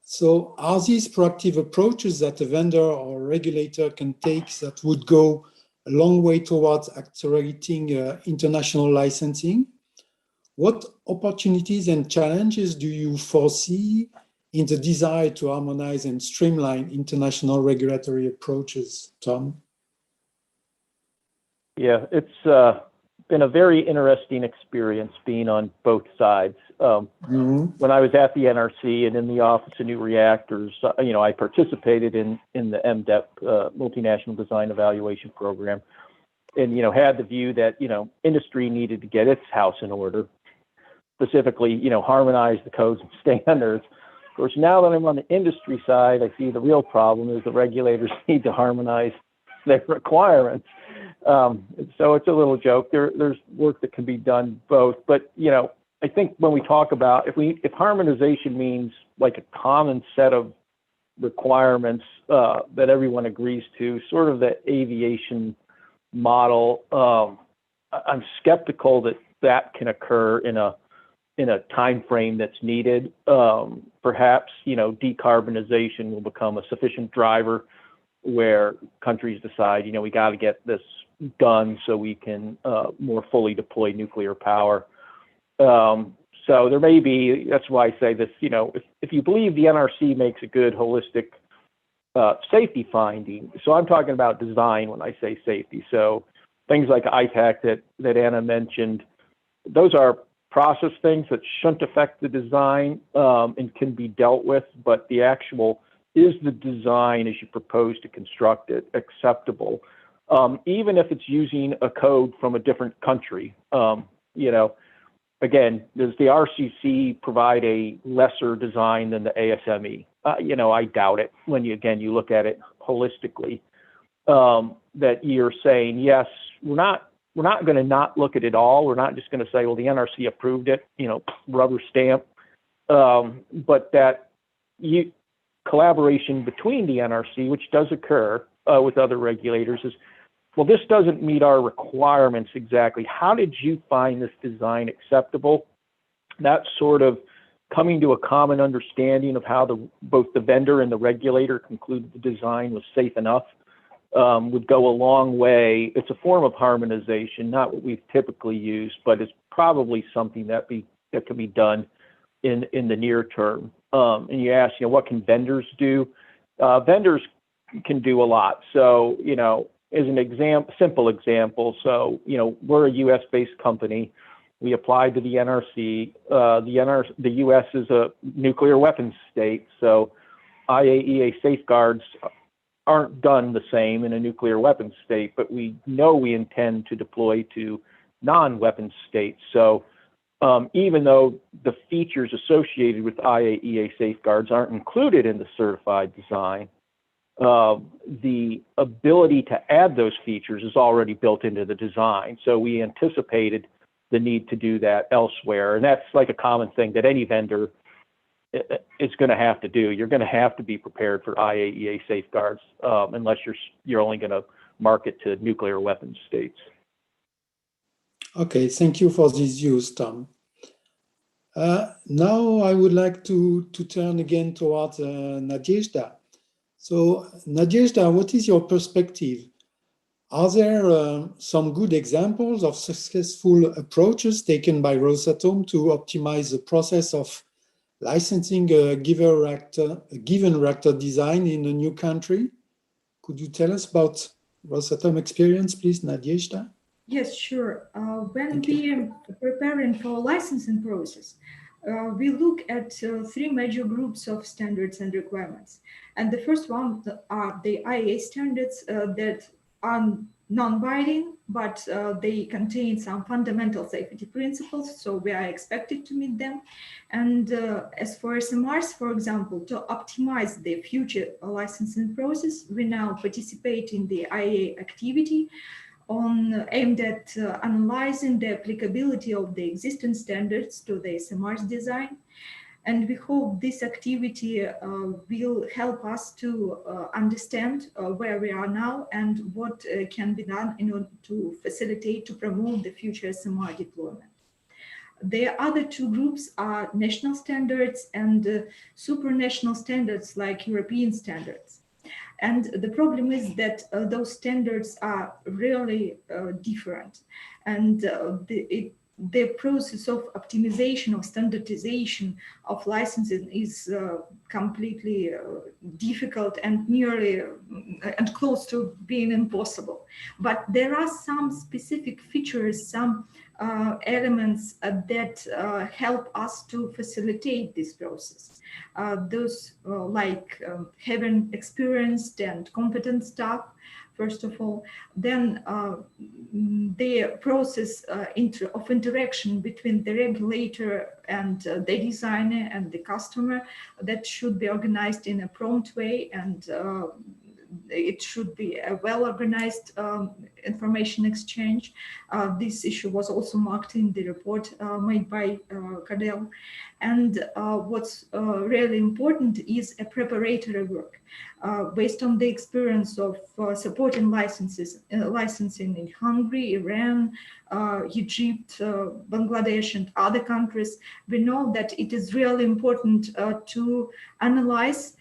Speaker 2: So are these proactive approaches that a vendor or regulator can take that would go a long way towards accelerating international licensing? What opportunities and challenges do you foresee in the desire to harmonize and streamline international regulatory approaches, Tom?
Speaker 3: Yeah, it's been a very interesting experience being on both sides. When I was at the NRC and in the Office of New Reactors, I participated in the MDEP, Multinational Design Evaluation Program, and had the view that industry needed to get its house in order, specifically harmonize the codes and standards. Of course, now that I'm on the industry side, I see the real problem is the regulators need to harmonize their requirements. So it's a little joke. There's work that can be done both, but I think when we talk about if harmonization means like a common set of requirements that everyone agrees to, sort of the aviation model, I'm skeptical that can occur in a time frame that's needed. Perhaps decarbonization will become a sufficient driver where countries decide we got to get this done so we can more fully deploy nuclear power. So there may be, that's why I say this, if you believe the NRC makes a good holistic safety finding, so I'm talking about design when I say safety. So things like ITAC that Anna mentioned, those are process things that shouldn't affect the design and can be dealt with, but the actual, is the design as you propose to construct it acceptable? Even if it's using a code from a different country, again, does the RCC provide a lesser design than the ASME? I doubt it. When you look at it holistically, that you're saying, yes, we're not going to not look at it all. We're not just going to say, well, the NRC approved it, rubber stamp, but that collaboration between the NRC, which does occur with other regulators, is, well, this doesn't meet our requirements exactly. How did you find this design acceptable? That sort of coming to a common understanding of how both the vendor and the regulator concluded the design was safe enough would go a long way. It's a form of harmonization, not what we've typically used, but it's probably something that can be done in the near term. And you ask, what can vendors do? Vendors can do a lot. So, as an simple example, so, we're a US-based company. We applied to the NRC. The US is a nuclear weapons state, so IAEA safeguards aren't done the same in a nuclear weapons state, but we know we intend to deploy to non-weapons states. So even though the features associated with IAEA safeguards aren't included in the certified design, the ability to add those features is already built into the design. So we anticipated the need to do that elsewhere. And that's like a common thing that any vendor is going to have to do. You're going to have to be prepared for IAEA safeguards unless you're only going to market to nuclear weapons states.
Speaker 2: Okay, thank you for these views, Tom. Now I would like to turn again towards Nadezhda. So Nadezhda, what is your perspective? Are there some good examples of successful approaches taken by Rosatom to optimize the process of licensing a given reactor design in a new country? Could you tell us about Rosatom experience, please, Nadezhda?
Speaker 4: Yes, sure. When we are preparing for licensing process, we look at three major groups of standards and requirements. And the first one are the IAEA standards that are non-binding, but they contain some fundamental safety principles, so we are expected to meet them. And as for SMRs, for example, to optimize the future licensing process, we now participate in the IAEA activity aimed at analyzing the applicability of the existing standards to the SMR's design. And we hope this activity will help us to understand where we are now and what can be done in order to facilitate, to promote the future SMR deployment. The other two groups are national standards and supranational standards like European standards. And the problem is that those standards are really different. And the process of optimization or standardization of licensing is completely difficult and nearly and close to being impossible. But there are some specific features, some elements that help us to facilitate this process. Those like having experienced and competent staff, first of all, then the process of interaction between the regulator and the designer and the customer, that should be organized in a prompt way, and it should be a well-organized information exchange. This issue was also marked in the report made by Cadell. And what's really important is a preparatory work based on the experience of supporting licensing in Hungary, Iran, Egypt, Bangladesh, and other countries. We know that it is really important to analyze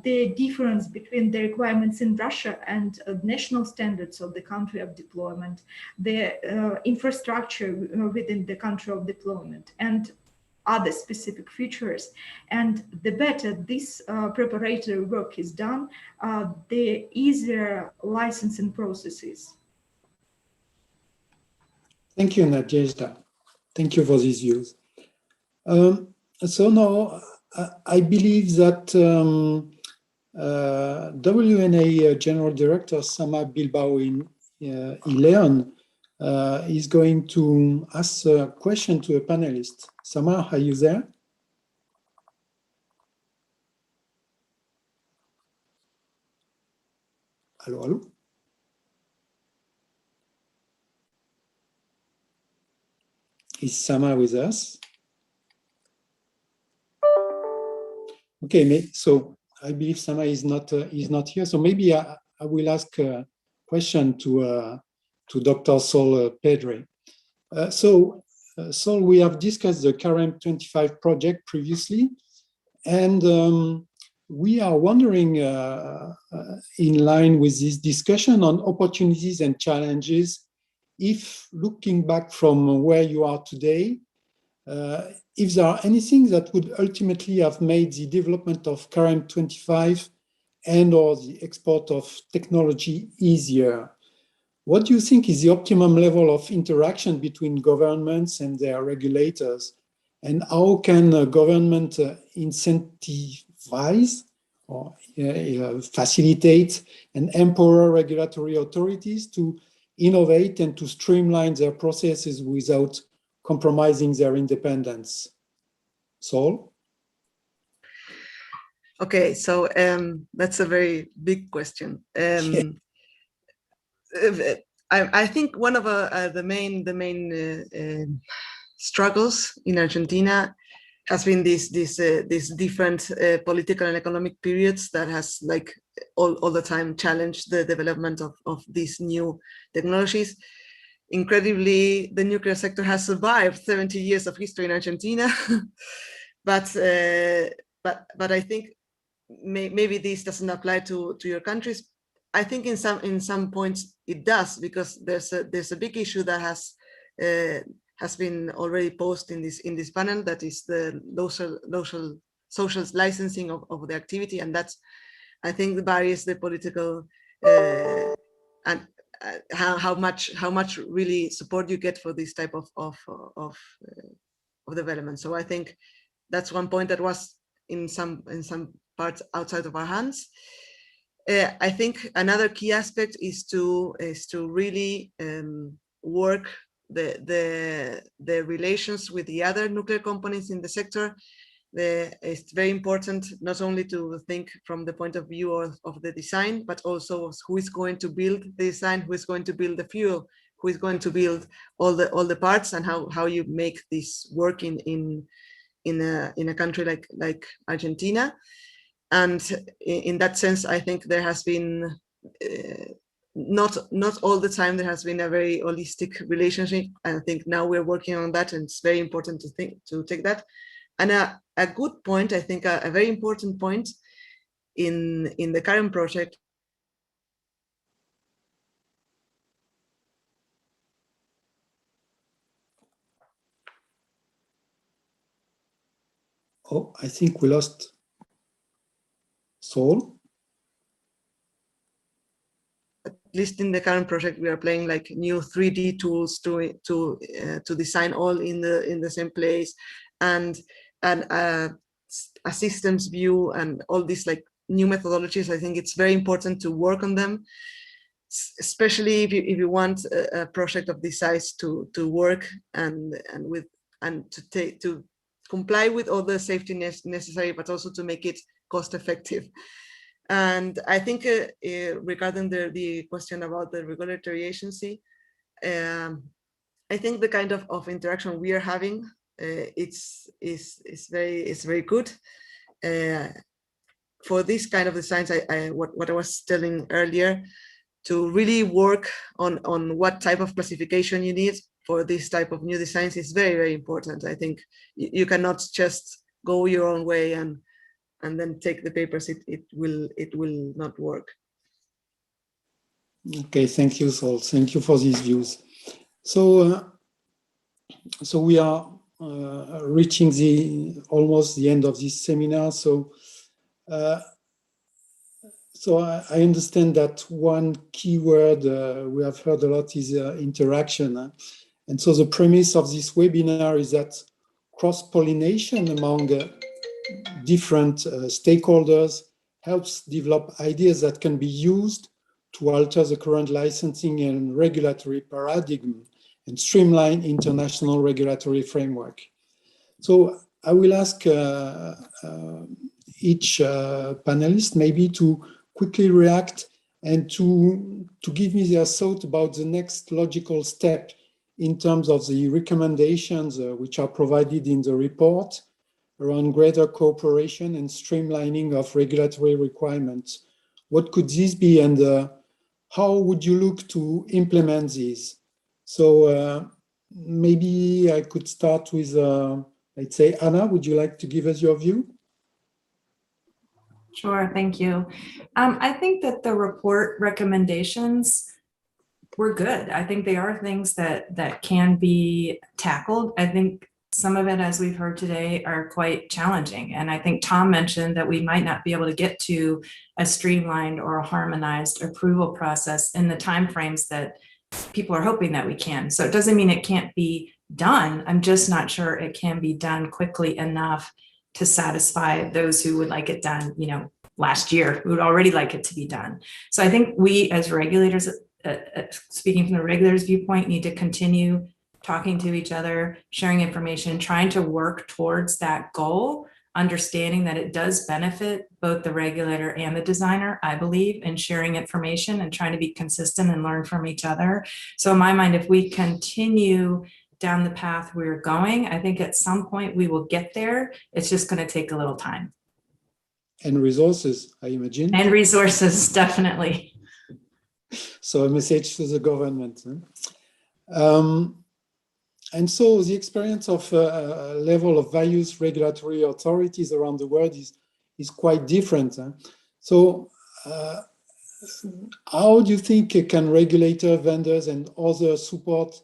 Speaker 4: the difference between the requirements in Russia and national standards of the country of deployment, the infrastructure within the country of deployment, and other specific features. And the better this preparatory work is done, the easier licensing process is.
Speaker 2: Thank you, Nadezhda. Thank you for these views. So now, I believe that WNA General Director Sama Bilbao in Leon is going to ask a question to a panelist. Sama, are you there? Hello, hello. Is Sama with us? Okay, so I believe Sama is not here. So maybe I will ask a question to Dr. Sol Pedre. So Sol, we have discussed the CAREM 25 project previously, and we are wondering, in line with this discussion on opportunities and challenges, if looking back from where you are today, if there are anything that would ultimately have made the development of CAREM 25 and or the export of technology easier. What do you think is the optimum level of interaction between governments and their regulators? And how can a government incentivize or facilitate and empower regulatory authorities to innovate and to streamline their processes without compromising their independence? Sol?
Speaker 7: Okay, so that's a very big question. I think one of the main struggles in Argentina has been these different political and economic periods that has like all the time challenged the development of these new technologies. Incredibly, the nuclear sector has survived 70 years of history in Argentina, but I think maybe this doesn't apply to your countries. I think in some points it does, because there's a big issue that has been already posed in this panel, that is the social licensing of the activity, and that's, I think, varies the political and how much really support you get for this type of development. So I think that's one point that was in some parts outside of our hands. I think another key aspect is to really work the relations with the other nuclear companies in the sector it's very important not only to think from the point of view of the design, but also who is going to build the design, who is going to build the fuel, who is going to build all the parts, and how you make this work in a country like Argentina. And in that sense, I think there has been not all the time there has been a very holistic relationship. I think now we're working on that, and it's very important to take that. And a good point, I think, a very important point in the current project.
Speaker 2: Oh, I think we lost Saul.
Speaker 7: At least in the current project, we are playing like new 3D tools to design all in the same place, and a systems view, and all these like new methodologies. I think it's very important to work on them, especially if you want a project of this size to work and to comply with all the safety necessary, but also to make it cost effective. And I think regarding the question about the regulatory agency, I think the kind of interaction we are having, it's very good. For this kind of designs, what I was telling earlier, to really work on what type of classification you need for this type of new designs is very, very important. I think you cannot just go your own way and then take the papers. It will not work.
Speaker 2: Okay, thank you, Saul. Thank you for these views. So we are reaching almost the end of this seminar. So I understand that one key word we have heard a lot is interaction. And so the premise of this webinar is that cross-pollination among different stakeholders helps develop ideas that can be used to alter the current licensing and regulatory paradigm and streamline international regulatory framework. So I will ask each panelist maybe to quickly react and to give me their thought about the next logical step in terms of the recommendations which are provided in the report around greater cooperation and streamlining of regulatory requirements. What could this be, and how would you look to implement these? So maybe I could start with, let's say, Anna, would you like to give us your view?
Speaker 6: Sure, thank you. I think that the report recommendations were good. I think they are things that can be tackled. I think some of it, as we've heard today, are quite challenging. And I think Tom mentioned that we might not be able to get to a streamlined or a harmonized approval process in the timeframes that people are hoping that we can. So it doesn't mean it can't be done. I'm just not sure it can be done quickly enough to satisfy those who would like it done, last year, who would already like it to be done. So I think we as regulators, speaking from the regulator's viewpoint, need to continue talking to each other, sharing information, trying to work towards that goal, understanding that it does benefit both the regulator and the designer, I believe, in sharing information and trying to be consistent and learn from each other. So in my mind, if we continue down the path we're going, I think at some point we will get there. It's just going to take a little time.
Speaker 2: And resources, I imagine.
Speaker 6: And resources, definitely.
Speaker 2: So a message to the government. And so the experience of a level of various regulatory authorities around the world is quite different. So how do you think can regulator, vendors, and others support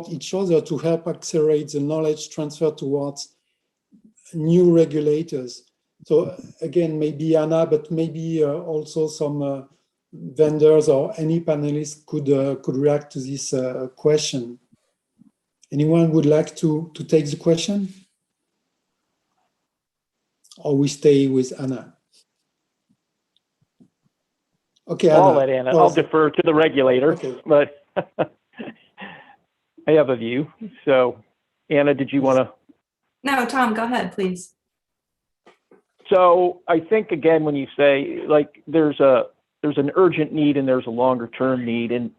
Speaker 2: each other to help accelerate the knowledge transfer towards new regulators? So again, maybe Anna, but maybe also some vendors or any panelist could react to this question. Anyone would like to take the question? Or we stay with Anna? Okay,
Speaker 3: I'll
Speaker 2: Anna.
Speaker 3: let Anna. I'll defer to the regulator,
Speaker 2: Okay.
Speaker 3: But I have a view. So, Anna, did you want to
Speaker 6: No, Tom, go ahead, please.
Speaker 3: So I think, again, when you say, like, there's an urgent need and there's a longer term need, and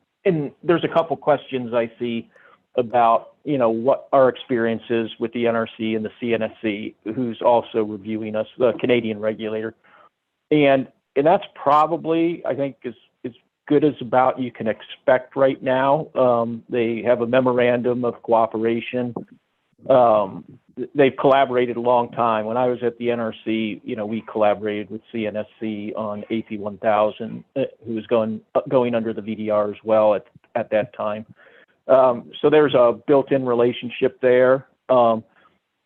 Speaker 3: there's a couple questions I see about, what our experience is with the NRC and the CNSC, who's also reviewing us, the Canadian regulator. And that's probably, I think, as good as about you can expect right now. They have a memorandum of cooperation. They've collaborated a long time. When I was at the NRC, we collaborated with CNSC on AP 1000, who was going under the VDR as well at that time. So there's a built-in relationship there. And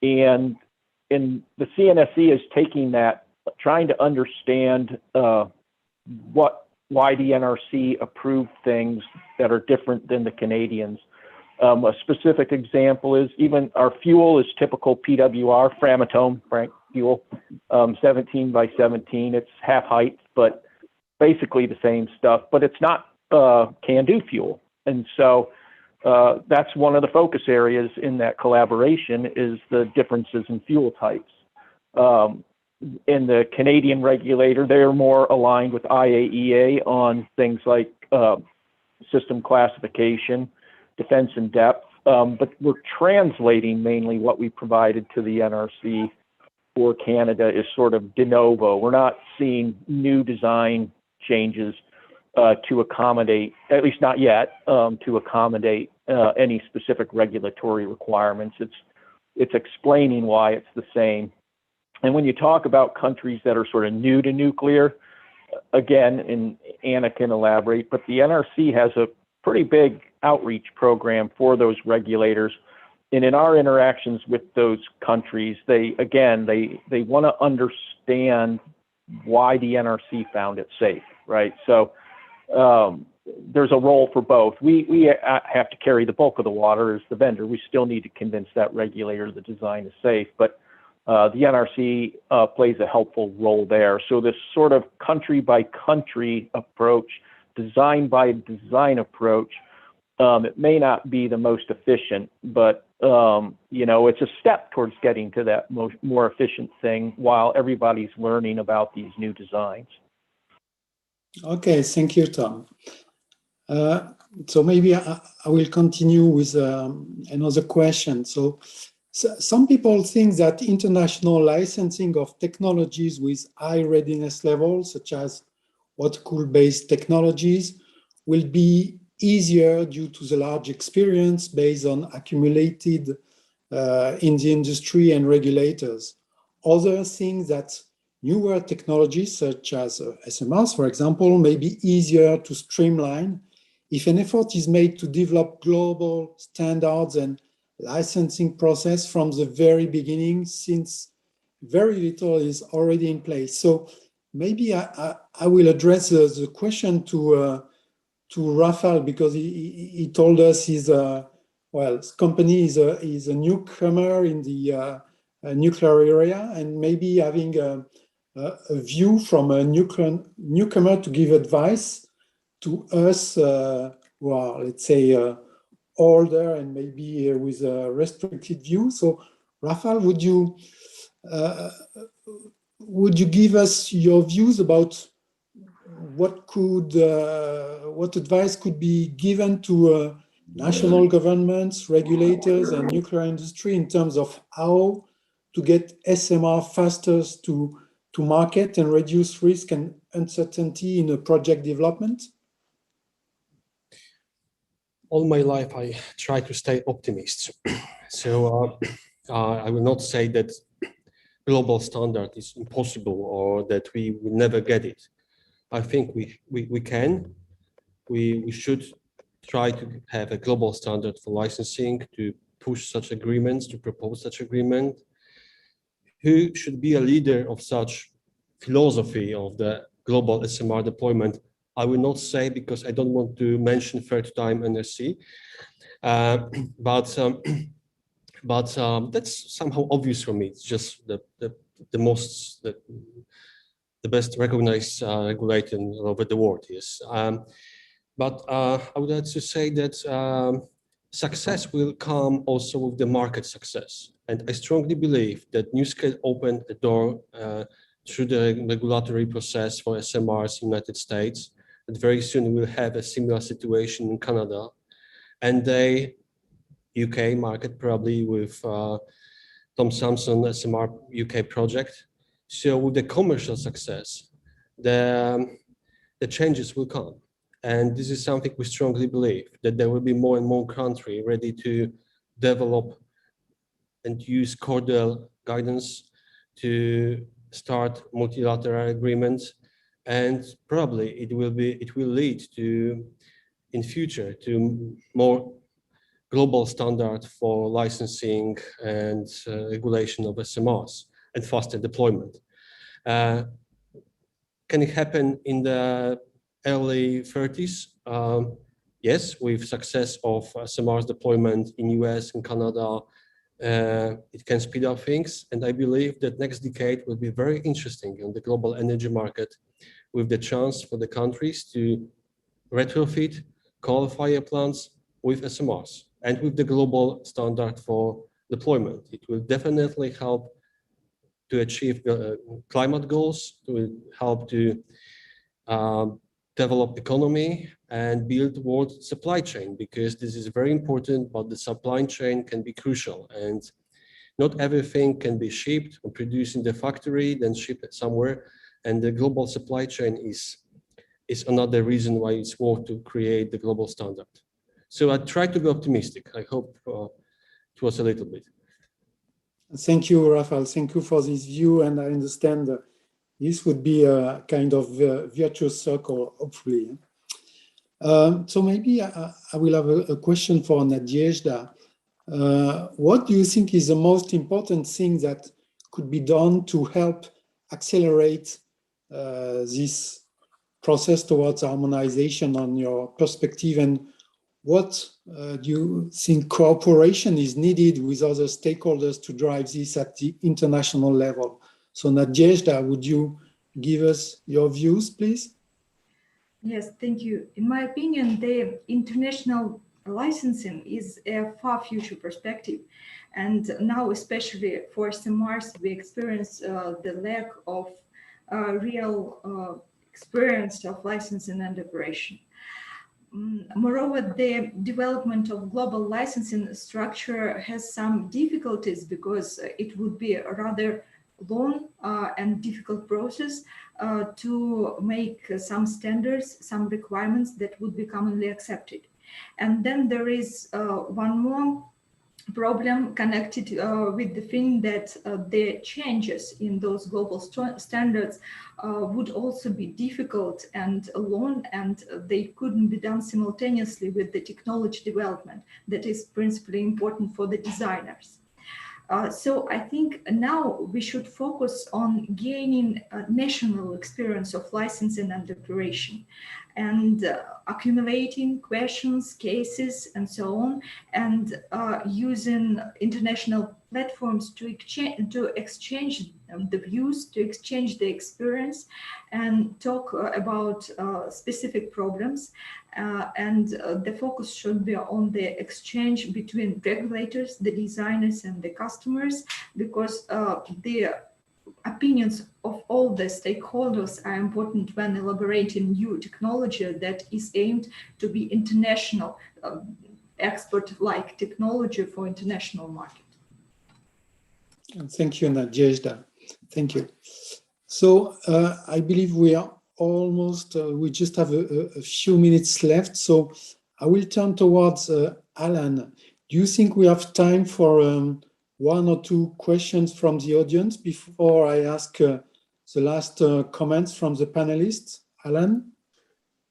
Speaker 3: the CNSC is taking that, trying to understand why the NRC approved things that are different than the Canadians. A specific example is even our fuel is typical PWR, Framatome fuel, 17 by 17. It's half height, but basically the same stuff, but it's not can-do fuel. And so that's one of the focus areas in that collaboration is the differences in fuel types. In the Canadian regulator, they're more aligned with IAEA on things like system classification, defense in depth, but we're translating mainly what we provided to the NRC for Canada is sort of de novo. We're not seeing new design changes to accommodate, at least not yet, to accommodate any specific regulatory requirements. It's explaining why it's the same. And when you talk about countries that are sort of new to nuclear, again, and Anna can elaborate, but the NRC has a pretty big outreach program for those regulators. And in our interactions with those countries, they want to understand why the NRC found it safe, right? So there's a role for both. We have to carry the bulk of the water as the vendor. We still need to convince that regulator the design is safe, but the NRC plays a helpful role there. So this sort of country by country approach, design by design approach, it may not be the most efficient, but it's a step towards getting to that more efficient thing while everybody's learning about these new designs.
Speaker 2: Okay, thank you, Tom. So maybe I will continue with another question. So some people think that international licensing of technologies with high readiness levels, such as water-cooled-based technologies, will be easier due to the large experience based on accumulated in the industry and regulators. Others think that newer technologies, such as SMRs, for example, may be easier to streamline if an effort is made to develop global standards and licensing process from the very beginning, since very little is already in place. So maybe I will address the question to Rafael, because he told us his company is a newcomer in the nuclear area, and maybe having a view from a newcomer to give advice to us who are, let's say, older and maybe with a restricted view. So, Rafael, would you give us your views about what advice could be given to national governments, regulators, and nuclear industry in terms of how to get SMR faster to market and reduce risk and uncertainty in a project development?
Speaker 5: All my life, I try to stay optimist. So I will not say that global standard is impossible or that we will never get it. I think we can. We should try to have a global standard for licensing, to push such agreements, to propose such agreement. Who should be a leader of such philosophy of the global SMR deployment? I will not say, because I don't want to mention third time NRC, but that's somehow obvious for me. It's just the best recognized regulator over the world. Yes, but I would like to say that success will come also with the market success. And I strongly believe that NuScale opened a door through the regulatory process for SMRs in the United States. And very soon we'll have a similar situation in Canada. And the UK market probably with Tom Sampson SMR UK project. So with the commercial success, the changes will come. And this is something we strongly believe, that there will be more and more countries ready to develop and use cordial guidance to start multilateral agreements. And probably it will lead to, in future, to more global standard for licensing and regulation of SMRs and faster deployment. Can it happen in the early 30s? Yes, with success of SMRs deployment in US and Canada, it can speed up things. And I believe that next decade will be very interesting in the global energy market, with the chance for the countries to retrofit coal-fired plants with SMRs and with the global standard for deployment. It will definitely help to achieve climate goals, to help to develop economy and build world supply chain, because this is very important, but the supply chain can be crucial. And not everything can be shipped or produced in the factory, then shipped somewhere. And the global supply chain is another reason why it's worth to create the global standard. So I try to be optimistic. I hope it was a little bit.
Speaker 2: Thank you, Rafael. Thank you for this view. And I understand that this would be a kind of virtuous circle, hopefully. So maybe I will have a question for Nadezhda. What do you think is the most important thing that could be done to help accelerate this process towards harmonization on your perspective? And what do you think cooperation is needed with other stakeholders to drive this at the international level? So Nadezhda, would you give us your views, please?
Speaker 4: Yes, thank you. In my opinion, the international licensing is a far future perspective. And now, especially for SMRs, we experience the lack of real experience of licensing and operation. Moreover, the development of global licensing structure has some difficulties because it would be a rather long and difficult process to make some standards, some requirements that would be commonly accepted. And then there is one more problem connected with the thing that the changes in those global standards would also be difficult and long, and they couldn't be done simultaneously with the technology development that is principally important for the designers. So I think now we should focus on gaining national experience of licensing and operation, and accumulating questions, cases, and so on, and using international platforms to exchange the views, to exchange the experience, and talk about specific problems. And the focus should be on the exchange between regulators, the designers, and the customers, because the opinions of all the stakeholders are important when elaborating new technology that is aimed to be international, export-like technology for international market.
Speaker 2: Thank you, Nadezhda. Thank you. So I believe we are almost, we just have a few minutes left. So I will turn towards Alan. Do you think we have time for one or two questions from the audience before I ask the last comments from the panelists? Alan?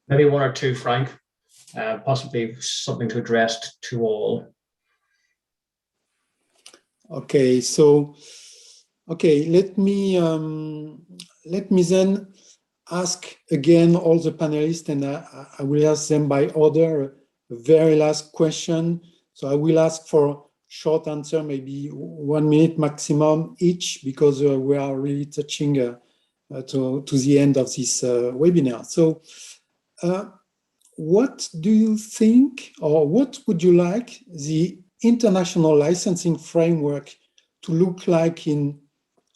Speaker 1: Maybe one or two, Frank, possibly something to address to all.
Speaker 2: Okay, so, okay, let me then ask again all the panelists, and I will ask them by order a very last question. So I will ask for short answer, maybe 1 minute maximum each, because we are really touching to the end of this webinar. So what do you think, or what would you like the international licensing framework to look like in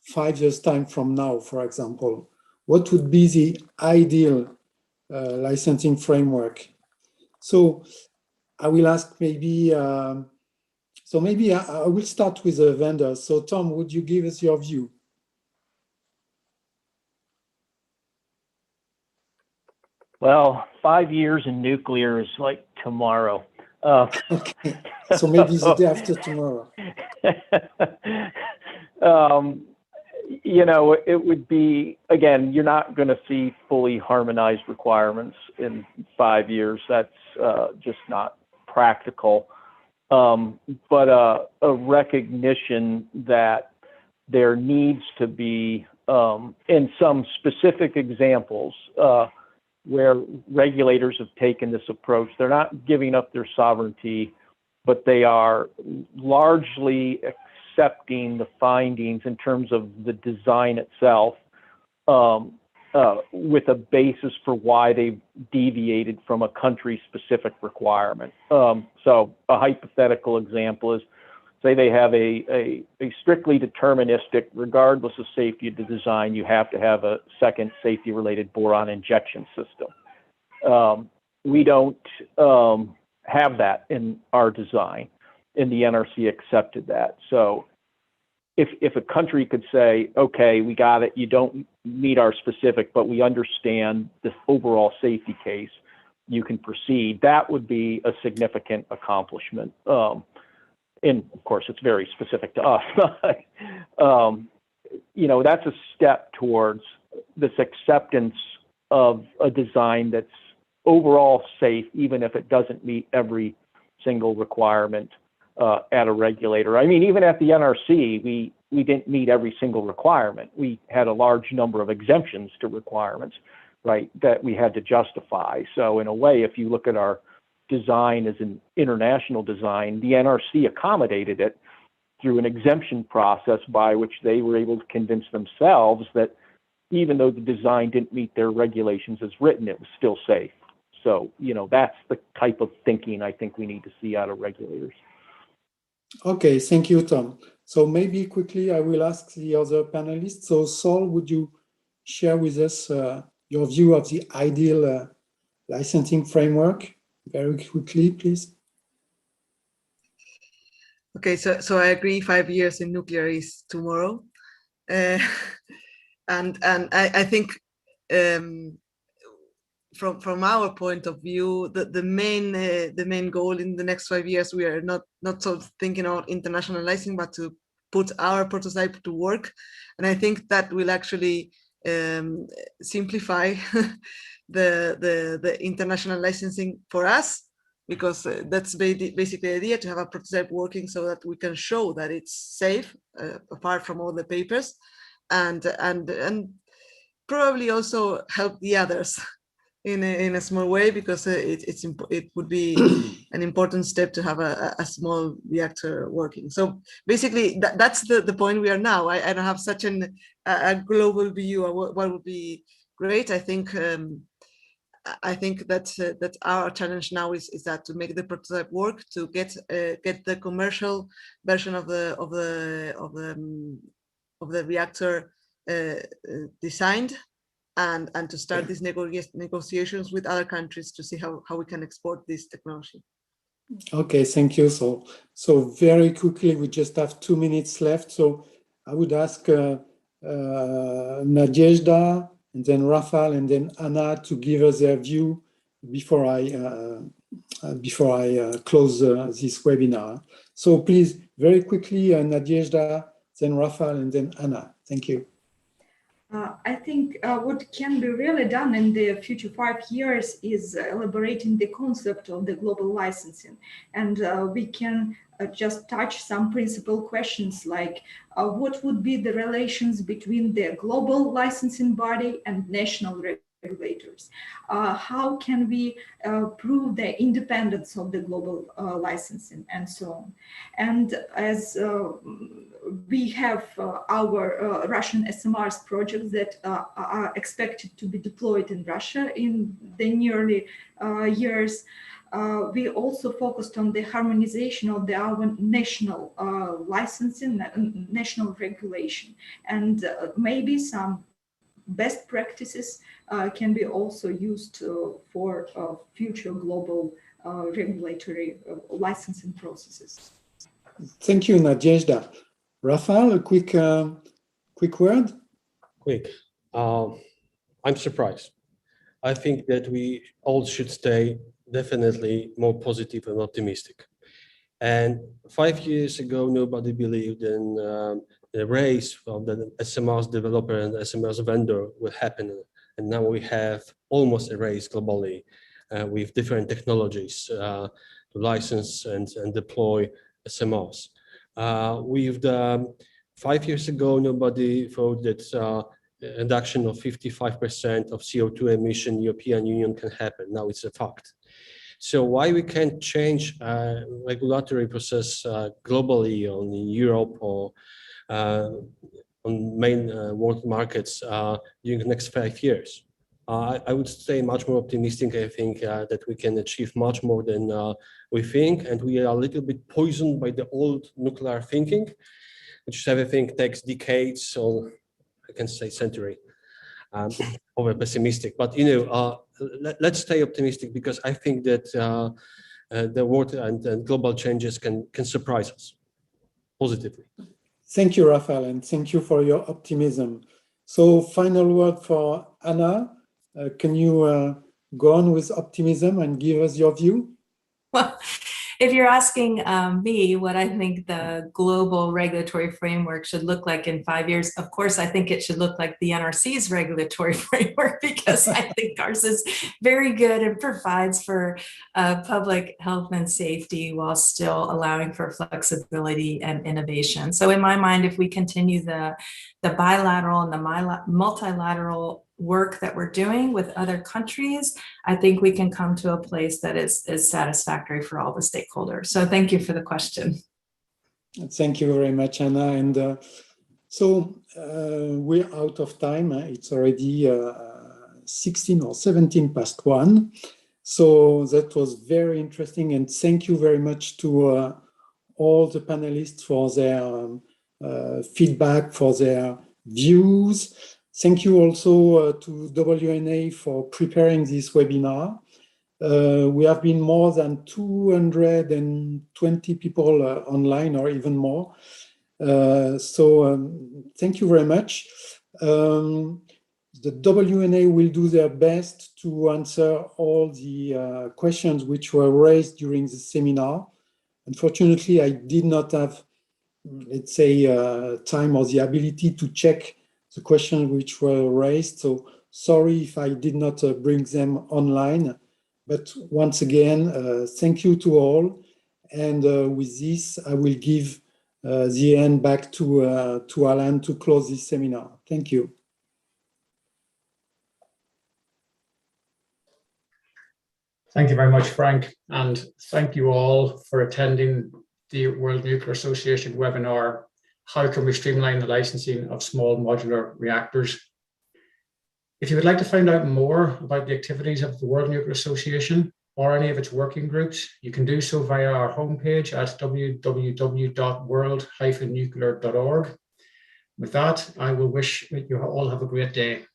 Speaker 2: 5 years' time from now, for example? What would be the ideal licensing framework? So I will ask maybe, so maybe I will start with the vendors. So Tom, would you give us your view?
Speaker 3: Well, 5 years in nuclear is like tomorrow.
Speaker 2: Okay, so maybe the day after tomorrow.
Speaker 3: You know, it would be, again, you're not going to see fully harmonized requirements in 5 years. That's just not practical. But a recognition that there needs to be, in some specific examples, where regulators have taken this approach, they're not giving up their sovereignty, but they are largely accepting the findings in terms of the design itself, with a basis for why they've deviated from a country-specific requirement. So a hypothetical example is, say they have a strictly deterministic, regardless of safety of the design, you have to have a second safety-related boron injection system. We don't have that in our design, and the NRC accepted that. So if a country could say, okay, we got it, you don't meet our specific, but we understand the overall safety case, you can proceed, that would be a significant accomplishment. And of course, it's very specific to us. You know, that's a step towards this acceptance of a design that's overall safe, even if it doesn't meet every single requirement at a regulator. I mean, even at the NRC, we didn't meet every single requirement. We had a large number of exemptions to requirements, right, that we had to justify. So in a way, if you look at our design as an international design, the NRC accommodated it through an exemption process by which they were able to convince themselves that even though the design didn't meet their regulations as written, it was still safe. So, you know, that's the type of thinking I think we need to see out of regulators.
Speaker 2: Okay, thank you, Tom. So maybe quickly, I will ask the other panelists. So Saul, would you share with us your view of the ideal licensing framework? Very quickly, please.
Speaker 7: Okay, so I agree. 5 years in nuclear is tomorrow, and I think from our point of view, the main goal in the next 5 years, we are not so thinking about internationalizing, but to put our prototype to work, and I think that will actually simplify the international licensing for us, because that's basically the idea, to have a prototype working so that we can show that it's safe, apart from all the papers, and probably also help the others in a small way, because it would be an important step to have a small reactor working. So basically, that's the point we are now. I don't have such a global view of what would be great. I think that our challenge now is that to make the prototype work, to get the commercial version of the reactor designed, and to start these negotiations with other countries to see how we can export this technology.
Speaker 2: Okay, thank you. So very quickly, we just have 2 minutes left. So I would ask Nadezhda, and then Rafal, and then Anna to give us their view before I close this webinar. So please, very quickly, Nadezhda, then Rafal, and then Anna. Thank you.
Speaker 4: I think what can be really done in the future 5 years is elaborating the concept of the global licensing. And we can just touch some principal questions like what would be the relations between the global licensing body and national regulators. How can we prove the independence of the global licensing and so on? And as we have our Russian SMRs projects that are expected to be deployed in Russia in the nearly years, we also focused on the harmonization of our national licensing, national regulation, and maybe some best practices can be also used for future global regulatory licensing processes.
Speaker 2: Thank you, Nadezhda. Rafael, a quick word?
Speaker 5: Quick. I'm surprised. I think that we all should stay definitely more positive and optimistic. And 5 years ago, nobody believed in the race of the SMRs developer and SMRs vendor would happen. And now we have almost a race globally with different technologies to license and deploy SMRs. With the 5 years ago, nobody thought that reduction of 55% of CO2 emission European Union can happen. Now it's a fact. So why we can't change regulatory process globally on in Europe or on main world markets during the next 5 years? I would stay much more optimistic. I think that we can achieve much more than we think, and we are a little bit poisoned by the old nuclear thinking, which everything takes decades or I can say century. Over pessimistic, but let's stay optimistic because I think that the world and global changes can surprise us positively.
Speaker 2: Thank you, Rafael, and thank you for your optimism. So, final word for Anna. Can you go on with optimism and give us your view?
Speaker 6: Well, if you're asking me what I think the global regulatory framework should look like in 5 years, of course, I think it should look like the NRC's regulatory framework because I think ours is very good and provides for public health and safety while still allowing for flexibility and innovation. So in my mind, if we continue the bilateral and the multilateral work that we're doing with other countries, I think we can come to a place that is satisfactory for all the stakeholders. So thank you for the question.
Speaker 2: Thank you very much, Anna. And so we're out of time. It's already 16 or 17 past 1. So that was very interesting. And thank you very much to all the panelists for their feedback, for their views. Thank you also to WNA for preparing this webinar. We have been more than 220 people online or even more. So thank you very much. The WNA will do their best to answer all the questions which were raised during the seminar. Unfortunately, I did not have, let's say, time or the ability to check the questions which were raised. So sorry if I did not bring them online. But once again, thank you to all. And with this, I will give the end back to Alan to close this seminar. Thank you.
Speaker 1: Thank you very much, Frank. And thank you all for attending the World Nuclear Association webinar, How Can We Streamline the Licensing of Small Modular Reactors? If you would like to find out more about the activities of the World Nuclear Association or any of its working groups, you can do so via our homepage at www.world-nuclear.org. With that, I will wish that you all have a great day.